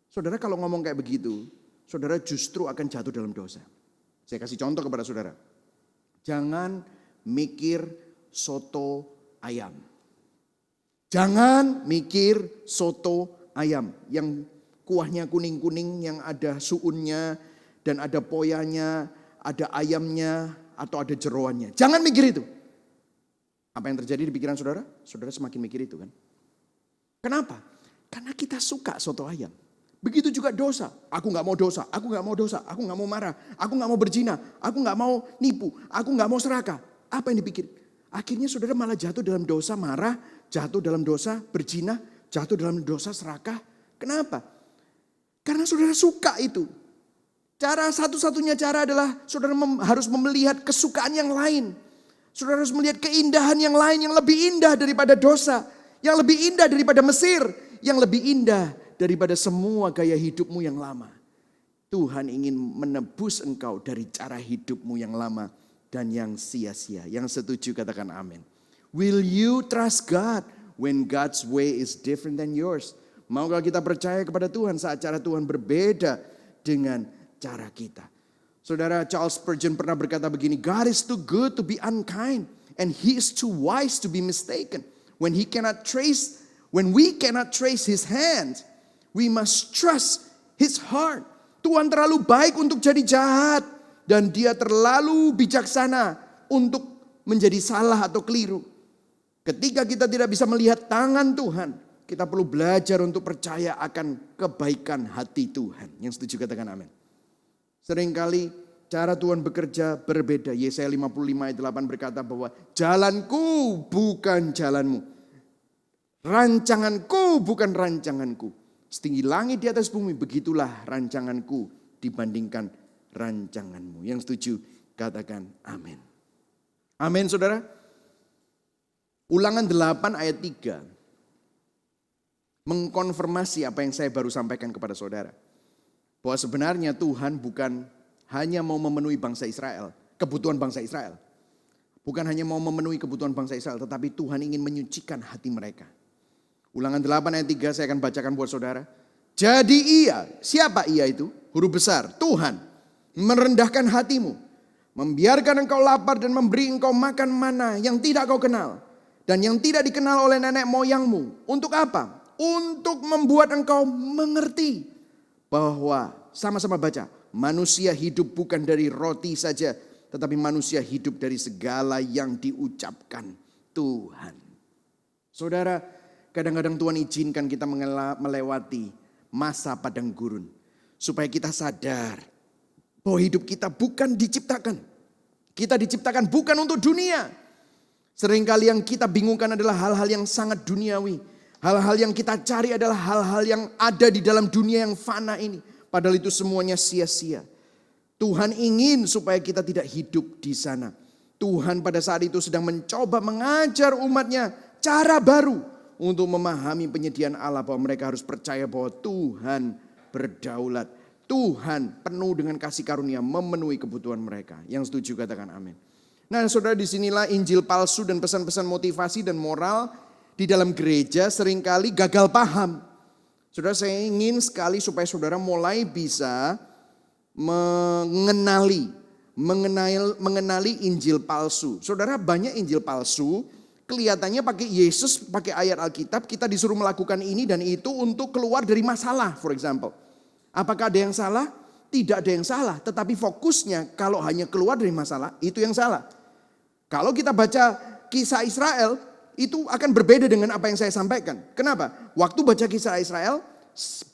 Saudara kalau ngomong kayak begitu. Saudara justru akan jatuh dalam dosa. Saya kasih contoh kepada saudara. Jangan mikir soto ayam. Jangan mikir soto ayam yang kuahnya kuning-kuning, yang ada suunnya dan ada poyanya, ada ayamnya atau ada jeroannya. Jangan mikir itu. Apa yang terjadi di pikiran saudara? Saudara semakin mikir itu kan. Kenapa? Karena kita suka soto ayam. Begitu juga dosa. Aku gak mau dosa, aku gak mau dosa, aku gak mau marah, aku gak mau berzina, aku gak mau nipu, aku gak mau serakah. Apa yang dipikir? Akhirnya saudara malah jatuh dalam dosa marah, jatuh dalam dosa berzina, jatuh dalam dosa serakah. Kenapa? Karena saudara suka itu. Cara satu-satunya cara adalah saudara harus melihat kesukaan yang lain. Saudara harus melihat keindahan yang lain yang lebih indah daripada dosa. Yang lebih indah daripada Mesir. Yang lebih indah daripada semua gaya hidupmu yang lama. Tuhan ingin menebus engkau dari cara hidupmu yang lama dan yang sia-sia. Yang setuju katakan amin. Will you trust God when God's way is different than yours? Maukah kita percaya kepada Tuhan saat cara Tuhan berbeda dengan cara kita? Saudara, Charles Spurgeon pernah berkata begini, God is too good to be unkind and he is too wise to be mistaken. When we cannot trace his hand, we must trust his heart. Tuhan terlalu baik untuk jadi jahat dan dia terlalu bijaksana untuk menjadi salah atau keliru. Ketika kita tidak bisa melihat tangan Tuhan, kita perlu belajar untuk percaya akan kebaikan hati Tuhan. Yang setuju katakan amin. Seringkali cara Tuhan bekerja berbeda. Yesaya 55 ayat 8 berkata bahwa jalanku bukan jalanmu. Rancanganku bukan rancanganku. Setinggi langit di atas bumi, begitulah rancanganku dibandingkan rancanganmu. Yang setuju katakan amin. Amin saudara. Ulangan 8 ayat 3 mengkonfirmasi apa yang saya baru sampaikan kepada saudara. Bahwa sebenarnya Tuhan bukan hanya mau memenuhi bangsa Israel, kebutuhan bangsa Israel. Bukan hanya mau memenuhi kebutuhan bangsa Israel, tetapi Tuhan ingin menyucikan hati mereka. Ulangan 8 ayat 3 saya akan bacakan buat saudara. Jadi ia, siapa ia itu? Huruf besar, Tuhan merendahkan hatimu, membiarkan engkau lapar dan memberi engkau makan mana yang tidak kau kenal. Dan yang tidak dikenal oleh nenek moyangmu. Untuk apa? Untuk membuat engkau mengerti bahwa, sama-sama baca, manusia hidup bukan dari roti saja, tetapi manusia hidup dari segala yang diucapkan Tuhan. Saudara, kadang-kadang Tuhan izinkan kita melewati masa padang gurun. Supaya kita sadar bahwa hidup kita bukan diciptakan. Kita diciptakan bukan untuk dunia. Seringkali yang kita bingungkan adalah hal-hal yang sangat duniawi. Hal-hal yang kita cari adalah hal-hal yang ada di dalam dunia yang fana ini. Padahal itu semuanya sia-sia. Tuhan ingin supaya kita tidak hidup di sana. Tuhan pada saat itu sedang mencoba mengajar umatnya cara baru. Untuk memahami penyediaan Allah bahwa mereka harus percaya bahwa Tuhan berdaulat. Tuhan penuh dengan kasih karunia memenuhi kebutuhan mereka. Yang setuju katakan amin. Nah saudara, disinilah Injil palsu dan pesan-pesan motivasi dan moral di dalam gereja seringkali gagal paham. Saudara, saya ingin sekali supaya saudara mulai bisa mengenali Injil palsu. Saudara, banyak Injil palsu kelihatannya pakai Yesus, pakai ayat Alkitab, kita disuruh melakukan ini dan itu untuk keluar dari masalah, for example. Apakah ada yang salah? Tidak ada yang salah, tetapi fokusnya kalau hanya keluar dari masalah, itu yang salah. Kalau kita baca kisah Israel, itu akan berbeda dengan apa yang saya sampaikan. Kenapa? Waktu baca kisah Israel,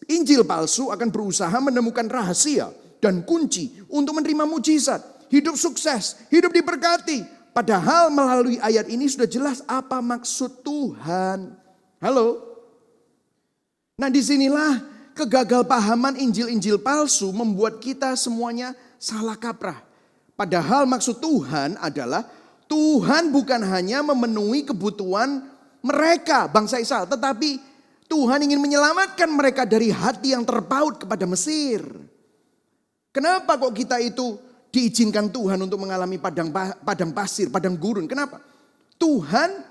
Injil palsu akan berusaha menemukan rahasia dan kunci untuk menerima mujizat. Hidup sukses, hidup diberkati. Padahal melalui ayat ini sudah jelas apa maksud Tuhan. Halo? Nah disinilah kegagalpahaman Injil-Injil palsu membuat kita semuanya salah kaprah. Padahal maksud Tuhan adalah Tuhan bukan hanya memenuhi kebutuhan mereka, bangsa Israel. Tetapi Tuhan ingin menyelamatkan mereka dari hati yang terpaut kepada Mesir. Kenapa kok kita itu diizinkan Tuhan untuk mengalami padang pasir, padang gurun? Kenapa? Tuhan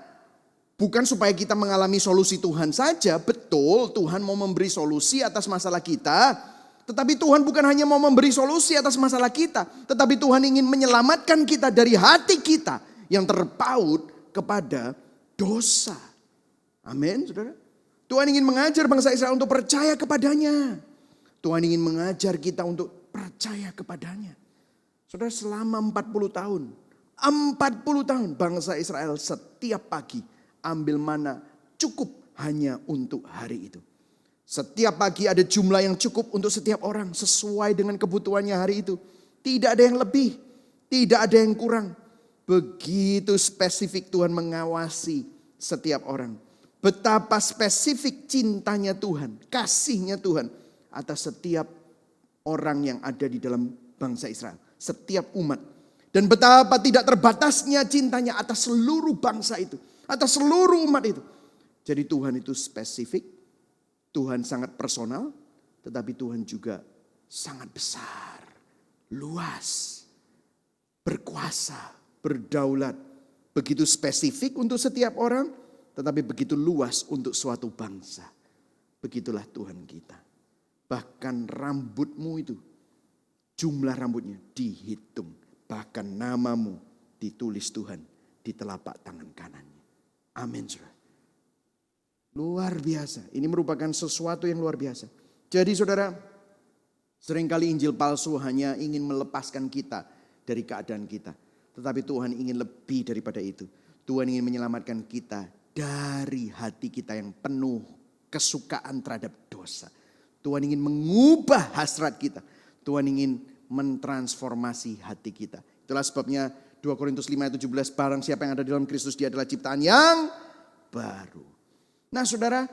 bukan supaya kita mengalami solusi Tuhan saja. Betul, Tuhan mau memberi solusi atas masalah kita. Tetapi Tuhan bukan hanya mau memberi solusi atas masalah kita. Tetapi Tuhan ingin menyelamatkan kita dari hati kita yang terpaut kepada dosa. Amin, saudara. Tuhan ingin mengajar bangsa Israel untuk percaya kepadanya. Tuhan ingin mengajar kita untuk percaya kepadanya. Saudara, selama 40 tahun. 40 tahun bangsa Israel setiap pagi ambil mana cukup hanya untuk hari itu. Setiap pagi ada jumlah yang cukup untuk setiap orang sesuai dengan kebutuhannya hari itu. Tidak ada yang lebih, tidak ada yang kurang. Begitu spesifik Tuhan mengawasi setiap orang. Betapa spesifik cintanya Tuhan, kasihnya Tuhan atas setiap orang yang ada di dalam bangsa Israel. Setiap umat. Dan betapa tidak terbatasnya cintanya atas seluruh bangsa itu. Atas seluruh umat itu. Jadi Tuhan itu spesifik. Tuhan sangat personal. Tetapi Tuhan juga sangat besar, luas, berkuasa, berdaulat. Begitu spesifik untuk setiap orang, tetapi begitu luas untuk suatu bangsa. Begitulah Tuhan kita. Bahkan rambutmu itu, jumlah rambutnya dihitung. Bahkan namamu ditulis Tuhan di telapak tangan kanannya. Amin, saudara. Luar biasa. Ini merupakan sesuatu yang luar biasa. Jadi saudara, seringkali Injil palsu hanya ingin melepaskan kita dari keadaan kita. Tetapi Tuhan ingin lebih daripada itu. Tuhan ingin menyelamatkan kita dari hati kita yang penuh kesukaan terhadap dosa. Tuhan ingin mengubah hasrat kita. Tuhan ingin mentransformasi hati kita. Itulah sebabnya 2 Korintus 5 ayat 17, barang siapa yang ada dalam Kristus, dia adalah ciptaan yang baru. Nah saudara,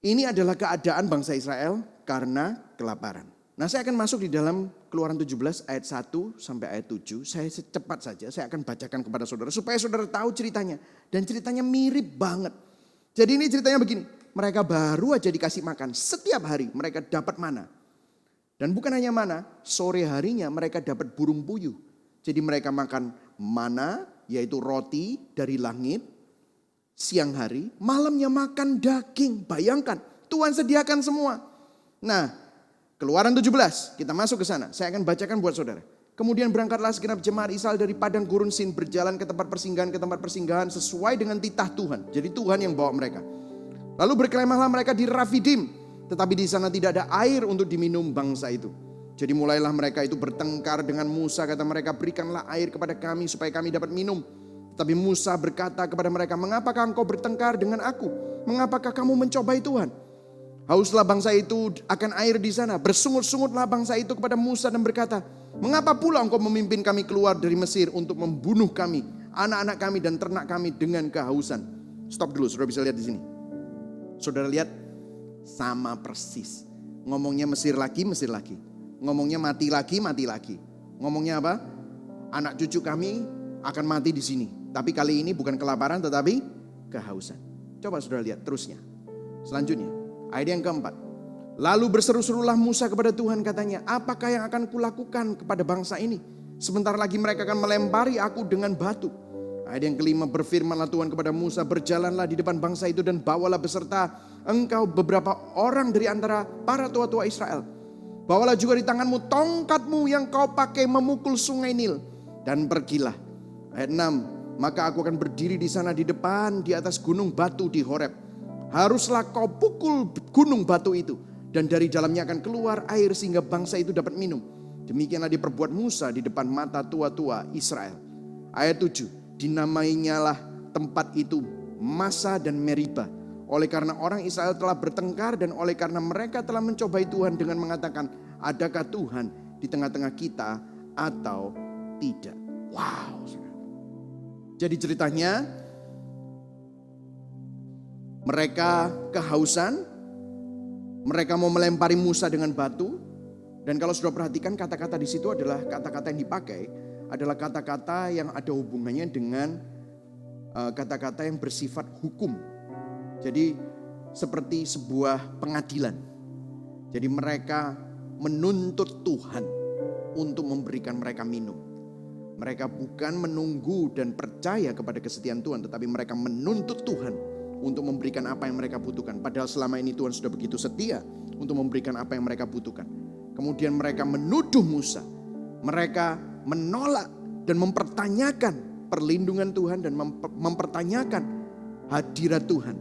ini adalah keadaan bangsa Israel karena kelaparan. Nah saya akan masuk di dalam Keluaran 17 ayat 1 sampai ayat 7. Saya cepat saja, saya akan bacakan kepada saudara supaya saudara tahu ceritanya. Dan ceritanya mirip banget. Jadi ini ceritanya begini, mereka baru aja dikasih makan, setiap hari mereka dapat mana. Dan bukan hanya mana, sore harinya mereka dapat burung puyuh. Jadi mereka makan mana, yaitu roti dari langit. Siang hari, malamnya makan daging. Bayangkan, Tuhan sediakan semua. Nah, Keluaran 17, kita masuk ke sana. Saya akan bacakan buat saudara. Kemudian berangkatlah segenap jemaat Israel dari padang gurun Sin, berjalan ke tempat persinggahan sesuai dengan titah Tuhan. Jadi Tuhan yang bawa mereka. Lalu berkemahlah mereka di Rafidim, tetapi di sana tidak ada air untuk diminum bangsa itu. Jadi mulailah mereka itu bertengkar dengan Musa, kata mereka, berikanlah air kepada kami supaya kami dapat minum. Tapi Musa berkata kepada mereka, mengapakah engkau bertengkar dengan aku? Mengapakah kamu mencobai Tuhan? Hauslah bangsa itu akan air di sana. Bersungut-sungutlah bangsa itu kepada Musa dan berkata, mengapa pula engkau memimpin kami keluar dari Mesir untuk membunuh kami, anak-anak kami dan ternak kami dengan kehausan? Stop dulu, saudara bisa lihat di sini. Saudara lihat, sama persis. Ngomongnya Mesir lagi. Ngomongnya mati lagi. Ngomongnya apa? Anak cucu kami akan mati di sini. Tapi kali ini bukan kelaparan tetapi kehausan. Coba saudara lihat terusnya. Selanjutnya, ayat yang keempat. Lalu berseru-serulah Musa kepada Tuhan, katanya, apakah yang akan kulakukan kepada bangsa ini? Sebentar lagi mereka akan melempari aku dengan batu. Ayat yang kelima, berfirmanlah Tuhan kepada Musa, berjalanlah di depan bangsa itu dan bawalah beserta engkau beberapa orang dari antara para tua-tua Israel. Bawalah juga di tanganmu tongkatmu yang kau pakai memukul sungai Nil. Dan pergilah. Ayat 6, maka aku akan berdiri di sana di depan di atas gunung batu di Horeb. Haruslah kau pukul gunung batu itu. Dan dari dalamnya akan keluar air sehingga bangsa itu dapat minum. Demikianlah diperbuat Musa di depan mata tua-tua Israel. Ayat 7, dinamainyalah tempat itu Masa dan Meriba. Oleh karena orang Israel telah bertengkar dan oleh karena mereka telah mencobai Tuhan dengan mengatakan, adakah Tuhan di tengah-tengah kita atau tidak? Wow. Jadi ceritanya, mereka kehausan, mereka mau melempari Musa dengan batu. Dan kalau sudah perhatikan, kata-kata di situ adalah kata-kata yang dipakai adalah kata-kata yang ada hubungannya dengan kata-kata yang bersifat hukum. Jadi seperti sebuah pengadilan. Jadi mereka menuntut Tuhan untuk memberikan mereka minum. Mereka bukan menunggu dan percaya kepada kesetiaan Tuhan, tetapi mereka menuntut Tuhan untuk memberikan apa yang mereka butuhkan. Padahal selama ini Tuhan sudah begitu setia untuk memberikan apa yang mereka butuhkan. Kemudian mereka menuduh Musa. Mereka menolak dan mempertanyakan perlindungan Tuhan dan mempertanyakan hadirat Tuhan.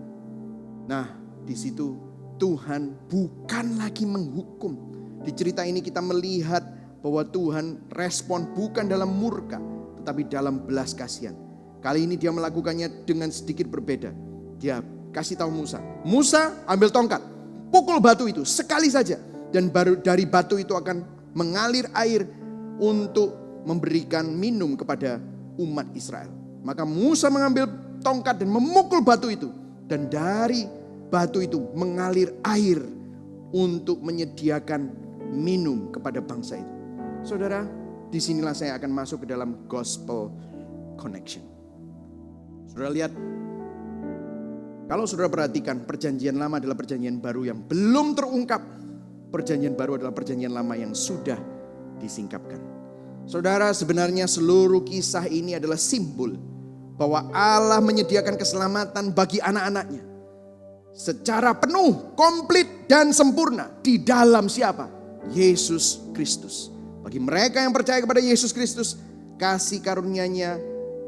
Nah, di situ Tuhan bukan lagi menghukum. Di cerita ini kita melihat bahwa Tuhan respon bukan dalam murka, tetapi dalam belas kasihan. Kali ini dia melakukannya dengan sedikit berbeda. Dia kasih tahu Musa, Musa ambil tongkat, pukul batu itu sekali saja. Dan baru dari batu itu akan mengalir air untuk memberikan minum kepada umat Israel. Maka Musa mengambil tongkat dan memukul batu itu. Dan dari batu itu mengalir air untuk menyediakan minum kepada bangsa itu. Saudara, disinilah saya akan masuk ke dalam gospel connection. Saudara lihat, kalau saudara perhatikan, perjanjian lama adalah perjanjian baru yang belum terungkap. perjanjian baru adalah perjanjian lama yang sudah disingkapkan. Saudara, sebenarnya seluruh kisah ini adalah simbol bahwa Allah menyediakan keselamatan bagi anak-anaknya secara penuh, komplit, dan sempurna di dalam siapa? Yesus Kristus. Bagi mereka yang percaya kepada Yesus Kristus, kasih karunia-Nya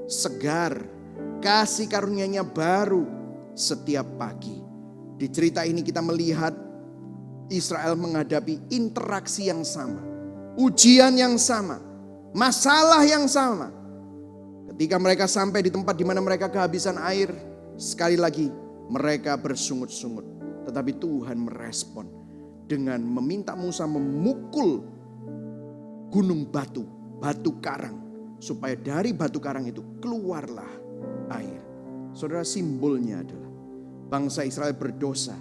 segar, kasih karunia-Nya baru setiap pagi. Di cerita ini kita melihat Israel menghadapi interaksi yang sama, ujian yang sama, masalah yang sama. Ketika mereka sampai di tempat di mana mereka kehabisan air, sekali lagi mereka bersungut-sungut. Tetapi Tuhan merespon dengan meminta Musa memukul gunung batu karang, supaya dari batu karang itu keluarlah air. Saudara, simbolnya adalah bangsa Israel berdosa.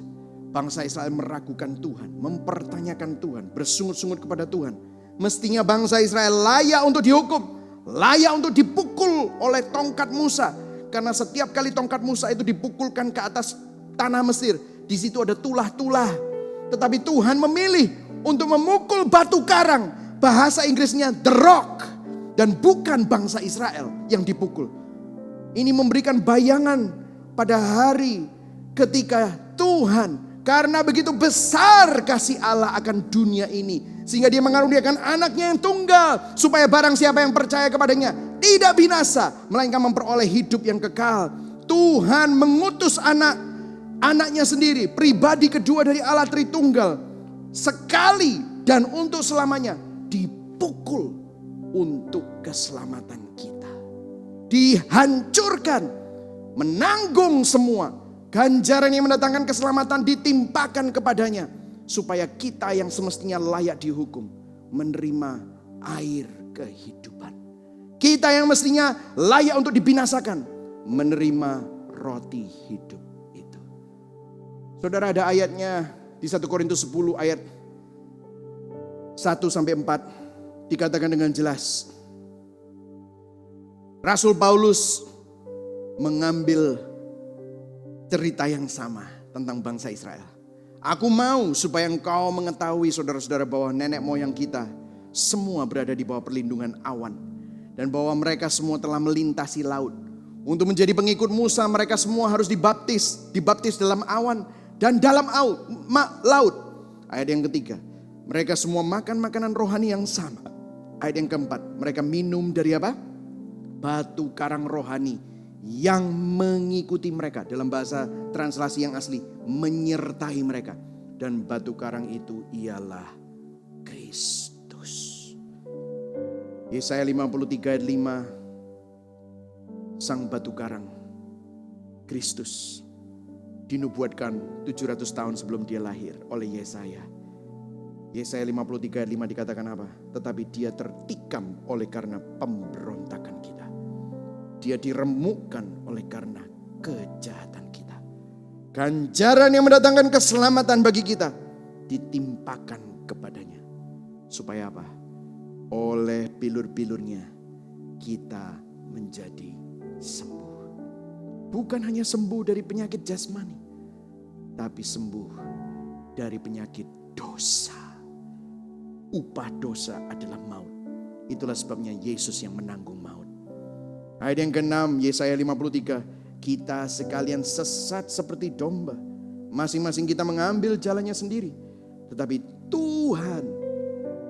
Bangsa Israel meragukan Tuhan, mempertanyakan Tuhan, bersungut-sungut kepada Tuhan. Mestinya bangsa Israel layak untuk dihukum, layak untuk dipukul oleh tongkat Musa. Karena setiap kali tongkat Musa itu dipukulkan ke atas tanah Mesir, di situ ada tulah-tulah. Tetapi Tuhan memilih untuk memukul batu karang, bahasa Inggrisnya the rock, dan bukan bangsa Israel yang dipukul. Ini memberikan bayangan pada hari ketika Tuhan, karena begitu besar kasih Allah akan dunia ini, sehingga dia mengaruniakan anaknya yang tunggal, supaya barang siapa yang percaya kepadanya tidak binasa, melainkan memperoleh hidup yang kekal. Tuhan mengutus anaknya sendiri, pribadi kedua dari Allah Tritunggal, sekali dan untuk selamanya dipukul untuk keselamatan kita. Dihancurkan, menanggung semua. Ganjaran yang mendatangkan keselamatan ditimpakan kepadanya, supaya kita yang semestinya layak dihukum menerima air kehidupan. Kita yang mestinya layak untuk dibinasakan menerima roti hidup itu. Saudara, ada ayatnya di 1 Korintus 10 ayat 1-4 dikatakan dengan jelas. Rasul Paulus mengambil cerita yang sama tentang bangsa Israel. Aku mau supaya engkau mengetahui, saudara-saudara, bahwa nenek moyang kita semua berada di bawah perlindungan awan, dan bahwa mereka semua telah melintasi laut. Untuk menjadi pengikut Musa, mereka semua harus dibaptis dalam awan dan dalam laut. Ayat yang ketiga, mereka semua makan makanan rohani yang sama. Ayat yang keempat, mereka minum dari apa? Batu karang rohani yang mengikuti mereka. Dalam bahasa translasi yang asli, menyertai mereka. Dan batu karang itu ialah Kristus. Yesaya 53 ayat 5, sang batu karang, Kristus, dinubuatkan 700 tahun sebelum dia lahir oleh Yesaya. Yesaya 53 ayat 5 dikatakan apa? Tetapi dia tertikam oleh karena pemberontakan kita. Dia diremukkan oleh karena kejahatan kita. Ganjaran yang mendatangkan keselamatan bagi kita ditimpakan kepadanya. Supaya apa? Oleh bilur-bilurnya kita menjadi sembuh. Bukan hanya sembuh dari penyakit jasmani, tapi sembuh dari penyakit dosa. Upah dosa adalah maut. Itulah sebabnya Yesus yang menanggung maut. Ayat yang ke-6, Yesaya 53. Kita sekalian sesat seperti domba. Masing-masing kita mengambil jalannya sendiri. Tetapi Tuhan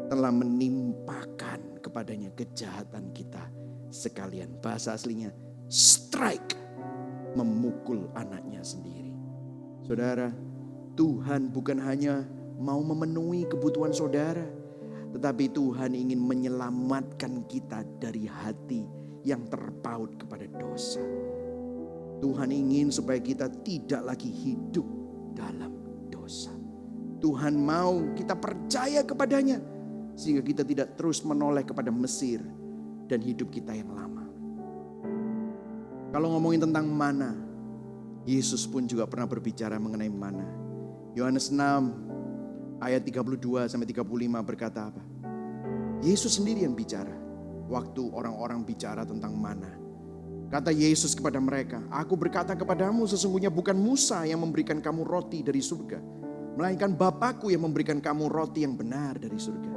telah menimpakan kepadanya kejahatan kita sekalian. Bahasa aslinya, strike, memukul anaknya sendiri. Saudara, Tuhan bukan hanya mau memenuhi kebutuhan saudara, tetapi Tuhan ingin menyelamatkan kita dari hati yang terpaut kepada dosa. Tuhan ingin supaya kita tidak lagi hidup dalam dosa. Tuhan mau kita percaya kepadanya, sehingga kita tidak terus menoleh kepada Mesir dan hidup kita yang lama. Kalau ngomongin tentang mana, Yesus pun juga pernah berbicara mengenai mana. Yohanes 6 ayat 32-35 berkata apa? Yesus sendiri yang bicara. Waktu orang-orang bicara tentang mana, kata Yesus kepada mereka, aku berkata kepadamu, sesungguhnya bukan Musa yang memberikan kamu roti dari surga, melainkan Bapakku yang memberikan kamu roti yang benar dari surga.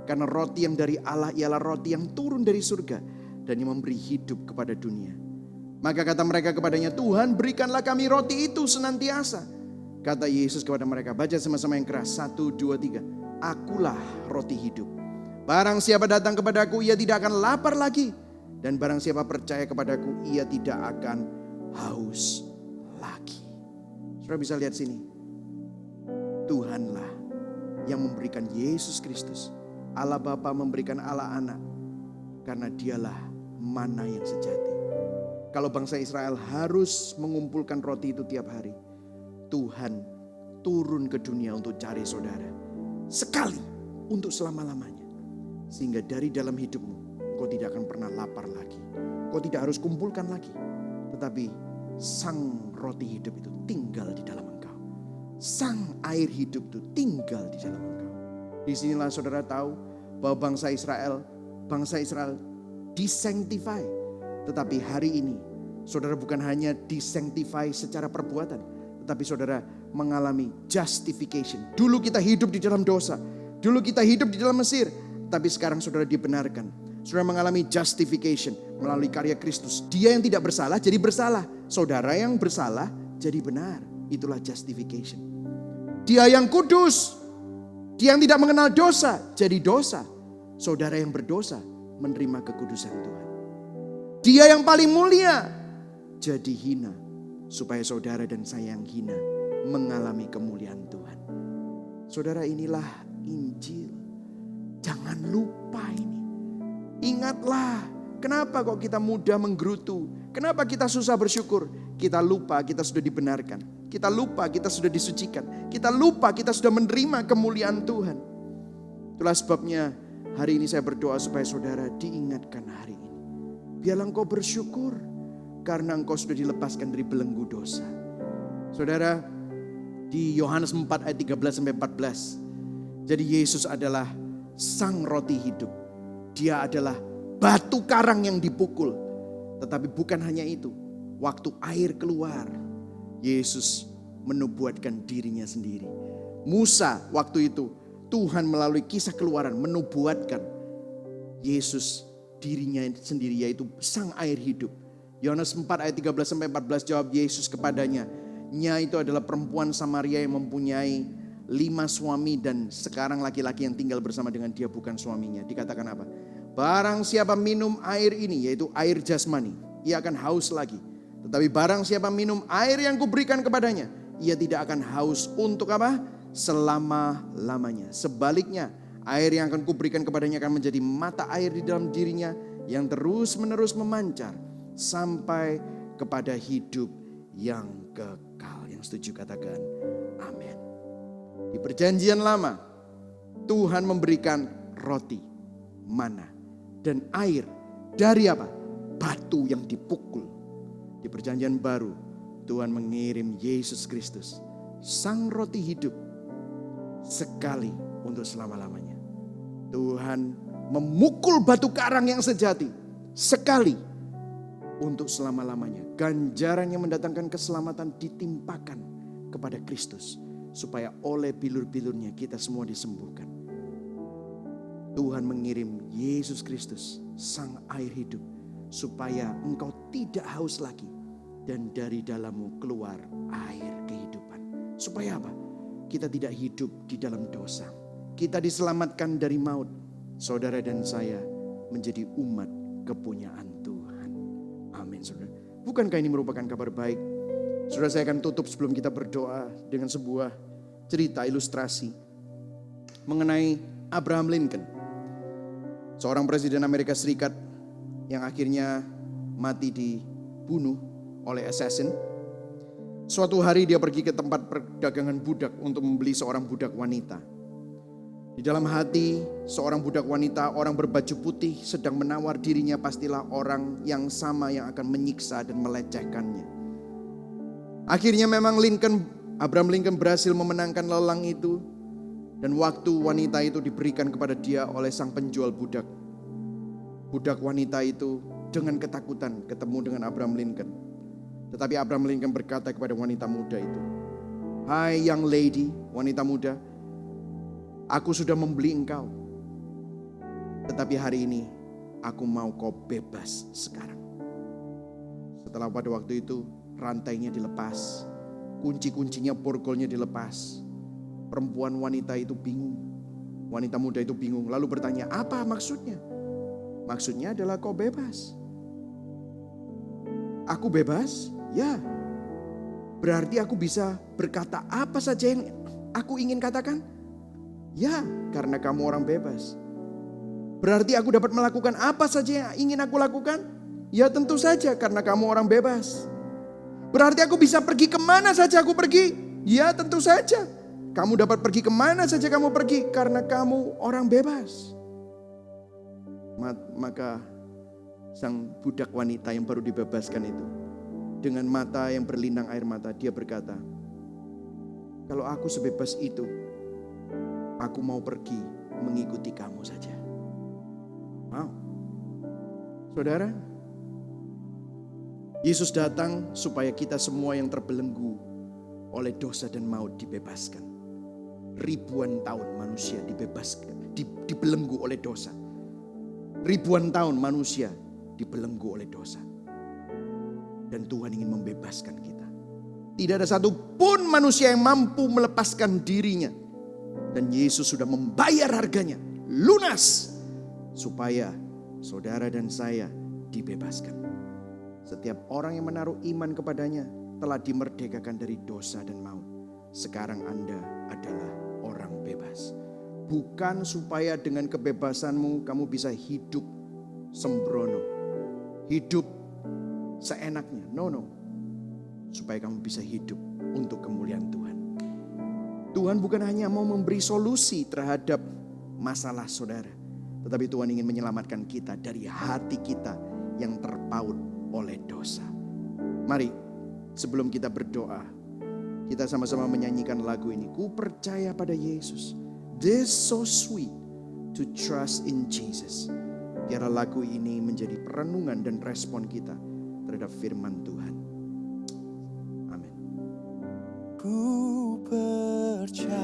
Karena roti yang dari Allah ialah roti yang turun dari surga dan yang memberi hidup kepada dunia. Maka kata mereka kepadanya, Tuhan berikanlah kami roti itu senantiasa. Kata Yesus kepada mereka, baca sama-sama yang keras, 1, 2, 3. Akulah roti hidup. Barang siapa datang kepadaku, ia tidak akan lapar lagi. Dan barang siapa percaya kepadaku, ia tidak akan haus lagi. Saudara bisa lihat sini. Tuhanlah yang memberikan Yesus Kristus. Allah Bapa memberikan Allah Anak. Karena dialah mana yang sejati. Kalau bangsa Israel harus mengumpulkan roti itu tiap hari, Tuhan turun ke dunia untuk cari saudara. Sekali untuk selama-lamanya. Sehingga dari dalam hidupmu, kau tidak akan pernah lapar lagi. Kau tidak harus kumpulkan lagi. Tetapi sang roti hidup itu tinggal di dalam engkau. Sang air hidup itu tinggal di dalam engkau. Disinilah saudara tahu bahwa bangsa Israel disanctify. Tetapi hari ini saudara bukan hanya disanctify secara perbuatan, tetapi saudara mengalami justification. Dulu kita hidup di dalam dosa, dulu kita hidup di dalam Mesir, tapi sekarang saudara dibenarkan. Saudara mengalami justification melalui karya Kristus. Dia yang tidak bersalah jadi bersalah, saudara yang bersalah jadi benar. Itulah justification. Dia yang kudus, dia yang tidak mengenal dosa jadi dosa. Saudara yang berdosa menerima kekudusan Tuhan. Dia yang paling mulia jadi hina, supaya saudara dan saya yang hina mengalami kemuliaan Tuhan. Saudara, inilah Injil. Jangan lupa ini. Ingatlah, kenapa kok kita mudah menggerutu? Kenapa kita susah bersyukur? Kita lupa kita sudah dibenarkan. Kita lupa kita sudah disucikan. Kita lupa kita sudah menerima kemuliaan Tuhan. Itulah sebabnya hari ini saya berdoa supaya saudara diingatkan hari ini. Biarlah engkau bersyukur karena engkau sudah dilepaskan dari belenggu dosa. Saudara, di Yohanes 4 ayat 13-14. Jadi Yesus adalah sang roti hidup. Dia adalah batu karang yang dipukul. Tetapi bukan hanya itu. Waktu air keluar, Yesus menubuatkan dirinya sendiri. Musa waktu itu, Tuhan melalui kisah Keluaran menubuatkan Yesus dirinya sendiri, yaitu sang air hidup. Yohanes 4 ayat 13-14 jawab Yesus kepadanya, nya itu adalah perempuan Samaria yang mempunyai 5 suami dan sekarang laki-laki yang tinggal bersama dengan dia bukan suaminya. Dikatakan apa? Barang siapa minum air ini, yaitu air jasmani, ia akan haus lagi. Tetapi barang siapa minum air yang kuberikan kepadanya, ia tidak akan haus untuk apa? Selama-lamanya. Sebaliknya, air yang akan kuberikan kepadanya akan menjadi mata air di dalam dirinya yang terus-menerus memancar sampai kepada hidup yang kekal. Yang setuju katakan amin. Di perjanjian lama, Tuhan memberikan roti, mana, dan air dari apa? Batu yang dipukul. Di perjanjian baru, Tuhan mengirim Yesus Kristus, sang roti hidup, sekali untuk selama-lamanya. Tuhan memukul batu karang yang sejati, sekali untuk selama-lamanya. Ganjaran yang mendatangkan keselamatan ditimpakan kepada Kristus, supaya oleh bilur-bilurnya kita semua disembuhkan. Tuhan mengirim Yesus Kristus, sang air hidup, supaya engkau tidak haus lagi. Dan dari dalammu keluar air kehidupan. Supaya apa? Kita tidak hidup di dalam dosa. Kita diselamatkan dari maut. Saudara dan saya menjadi umat kepunyaan Tuhan. Amin, saudara. Bukankah ini merupakan kabar baik? Saudara, saya akan tutup sebelum kita berdoa dengan sebuah cerita ilustrasi mengenai Abraham Lincoln. Seorang presiden Amerika Serikat yang akhirnya mati dibunuh oleh assassin. Suatu hari dia pergi ke tempat perdagangan budak untuk membeli seorang budak wanita. Di dalam hati seorang budak wanita, orang berbaju putih sedang menawar dirinya, pastilah orang yang sama yang akan menyiksa dan melecehkannya. Akhirnya memang Abraham Lincoln berhasil memenangkan lelang itu. Dan waktu wanita itu diberikan kepada dia oleh sang penjual budak. Budak wanita itu dengan ketakutan ketemu dengan Abraham Lincoln. Tetapi Abraham Lincoln berkata kepada wanita muda itu, Hai young lady, wanita muda, aku sudah membeli engkau. Tetapi hari ini aku mau kau bebas sekarang. Setelah pada waktu itu rantainya dilepas, kunci-kuncinya borgolnya dilepas. Perempuan wanita itu bingung. Wanita muda itu bingung lalu bertanya, apa maksudnya? Maksudnya adalah kau bebas. Aku bebas? Ya. Berarti aku bisa berkata apa saja yang aku ingin katakan? Ya, karena kamu orang bebas. Berarti aku dapat melakukan apa saja yang ingin aku lakukan? Ya tentu saja, karena kamu orang bebas. Berarti aku bisa pergi kemana saja aku pergi? Ya tentu saja. Kamu dapat pergi kemana saja kamu pergi, karena kamu orang bebas. Maka sang budak wanita yang baru dibebaskan itu, dengan mata yang berlinang air mata, dia berkata, kalau aku sebebas itu, aku mau pergi mengikuti kamu saja. Wow. Saudara, Yesus datang supaya kita semua yang terbelenggu oleh dosa dan maut dibebaskan. Ribuan tahun manusia dibebaskan, dibelenggu oleh dosa. Ribuan tahun manusia dibelenggu oleh dosa. Dan Tuhan ingin membebaskan kita. Tidak ada satupun manusia yang mampu melepaskan dirinya. Dan Yesus sudah membayar harganya, lunas, supaya saudara dan saya dibebaskan. Setiap orang yang menaruh iman kepadanya telah dimerdekakan dari dosa dan maut. Sekarang Anda adalah orang bebas. Bukan supaya dengan kebebasanmu kamu bisa hidup sembrono, hidup seenaknya. No. Supaya kamu bisa hidup untuk kemuliaan Tuhan. Tuhan bukan hanya mau memberi solusi terhadap masalah saudara, tetapi Tuhan ingin menyelamatkan kita dari hati kita yang terpaut oleh dosa. Mari, sebelum kita berdoa, kita sama-sama menyanyikan lagu ini. Ku percaya pada Yesus. This so sweet to trust in Jesus. Biarlah lagu ini menjadi perenungan dan respon kita terhadap firman Tuhan. Amin. Ku percaya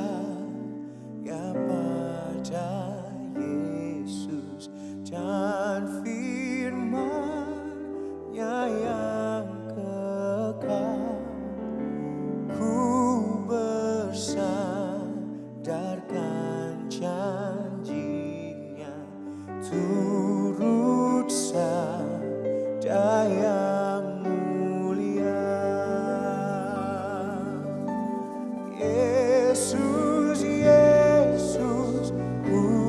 pada Yesus dan firman-Nya yang kekal. Ku bersandarkan janji-Nya, turut sabda yang mulia. Yesus, Yesus, ku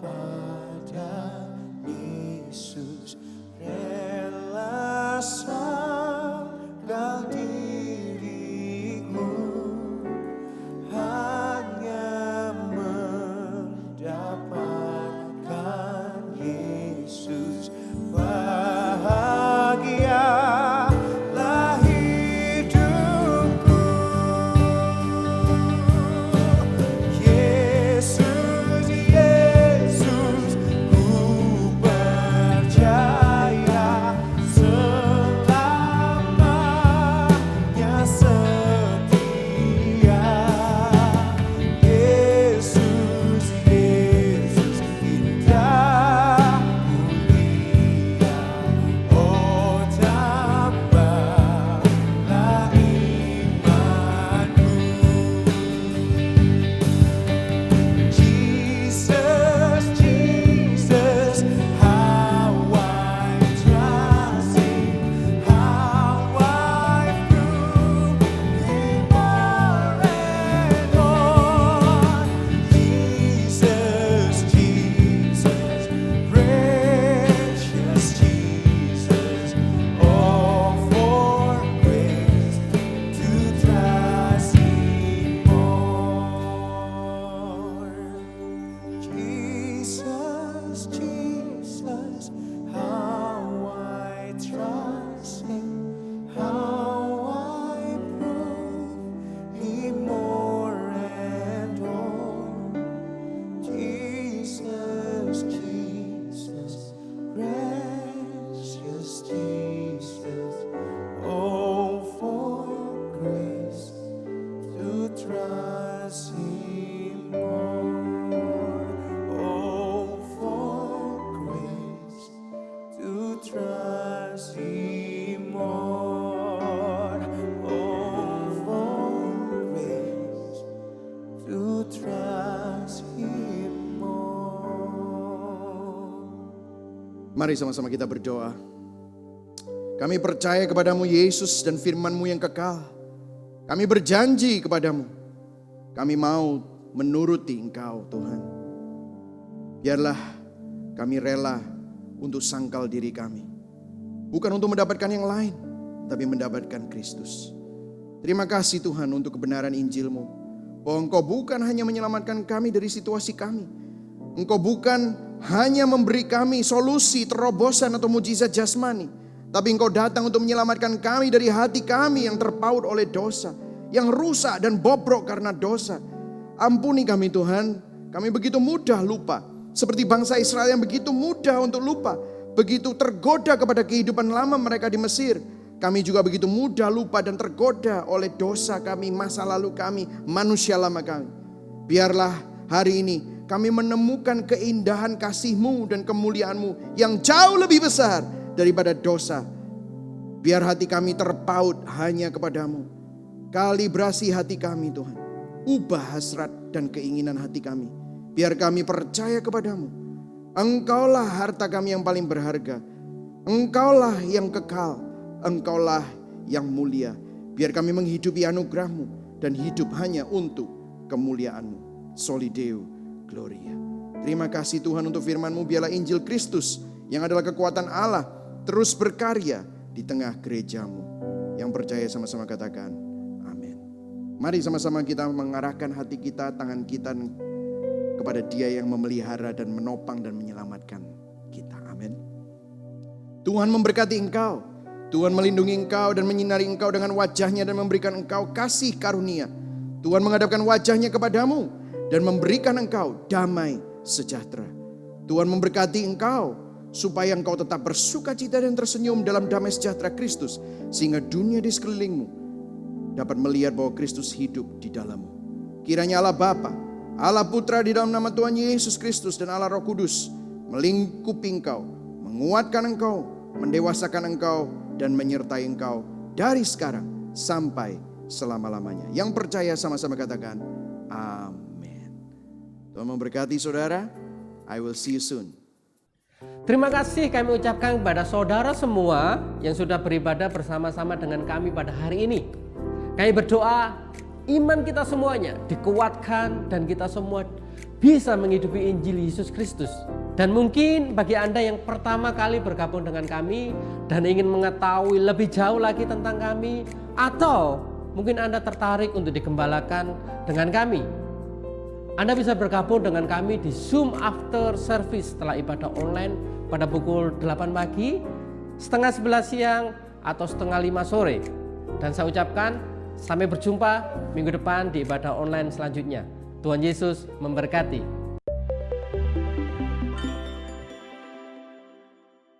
pada Yesus, rela sangkal diriku hanya mendapatkan Yesus. Bahagialah hidupku, Yesus, Yesus, ku percaya selamanya setia. Yesus, Yesus, indah mulia, oh tambahlah imanku. Jesus, Jesus, how I trust Him, how I prove Him more and more. Jesus, Jesus, precious Jesus, all for grace to trust Him more. Jesus, Jesus, how I trust Him, how I prove Him more and more. Jesus, Jesus, precious Jesus, oh for grace to trust Him more. Oh for grace to trust Him more. Oh for grace to trust Him more. Mari sama-sama kita berdoa. Kami percaya kepadamu Yesus dan firman-Mu yang kekal. Kami berjanji kepadamu. Kami mau menuruti Engkau Tuhan. Biarlah kami rela untuk sangkal diri kami. Bukan untuk mendapatkan yang lain, tapi mendapatkan Kristus. Terima kasih Tuhan untuk kebenaran Injil-Mu. Bahwa Engkau bukan hanya menyelamatkan kami dari situasi kami. Engkau bukan hanya memberi kami solusi, terobosan atau mujizat jasmani. Tapi Engkau datang untuk menyelamatkan kami dari hati kami yang terpaut oleh dosa. Yang rusak dan bobrok karena dosa. Ampuni kami Tuhan, kami begitu mudah lupa. Seperti bangsa Israel yang begitu mudah untuk lupa. Begitu tergoda kepada kehidupan lama mereka di Mesir. Kami juga begitu mudah lupa dan tergoda oleh dosa kami, masa lalu kami, manusia lama kami. Biarlah hari ini kami menemukan keindahan kasih-Mu dan kemuliaan-Mu yang jauh lebih besar daripada dosa. Biar hati kami terpaut hanya kepadamu. Kalibrasi hati kami Tuhan. Ubah hasrat dan keinginan hati kami. Biar kami percaya kepadamu. Engkaulah harta kami yang paling berharga. Engkaulah yang kekal. Engkaulah yang mulia. Biar kami menghidupi anugerah-Mu dan hidup hanya untuk kemuliaan-Mu. Soli Deo Gloria. Terima kasih Tuhan untuk firman-Mu. Biarlah Injil Kristus yang adalah kekuatan Allah terus berkarya di tengah gereja-Mu. Yang percaya sama-sama katakan amin. Mari sama-sama kita mengarahkan hati kita, tangan kita kepada Dia yang memelihara dan menopang dan menyelamatkan kita. Amin. Tuhan memberkati engkau. Tuhan melindungi engkau dan menyinari engkau dengan wajah-Nya dan memberikan engkau kasih karunia. Tuhan menghadapkan wajah-Nya kepadamu dan memberikan engkau damai sejahtera. Tuhan memberkati engkau supaya engkau tetap bersukacita dan tersenyum dalam damai sejahtera Kristus, sehingga dunia di sekelilingmu dapat melihat bahwa Kristus hidup di dalammu. Kiranya Allah Bapa, Allah Putra di dalam nama Tuhan Yesus Kristus dan Allah Roh Kudus melingkupi engkau, menguatkan engkau, mendewasakan engkau dan menyertai engkau dari sekarang sampai selama-lamanya. Yang percaya sama-sama katakan amin. Tuhan memberkati saudara. I will see you soon. Terima kasih kami ucapkan kepada saudara semua yang sudah beribadah bersama-sama dengan kami pada hari ini. Kami berdoa iman kita semuanya dikuatkan dan kita semua bisa menghidupi Injil Yesus Kristus. Dan mungkin bagi Anda yang pertama kali bergabung dengan kami dan ingin mengetahui lebih jauh lagi tentang kami, atau mungkin Anda tertarik untuk digembalakan dengan kami, Anda bisa bergabung dengan kami di Zoom after service setelah ibadah online pada pukul 8 pagi, setengah 11 siang, atau setengah 5 sore. Dan saya ucapkan sampai berjumpa minggu depan di ibadah online selanjutnya. Tuhan Yesus memberkati.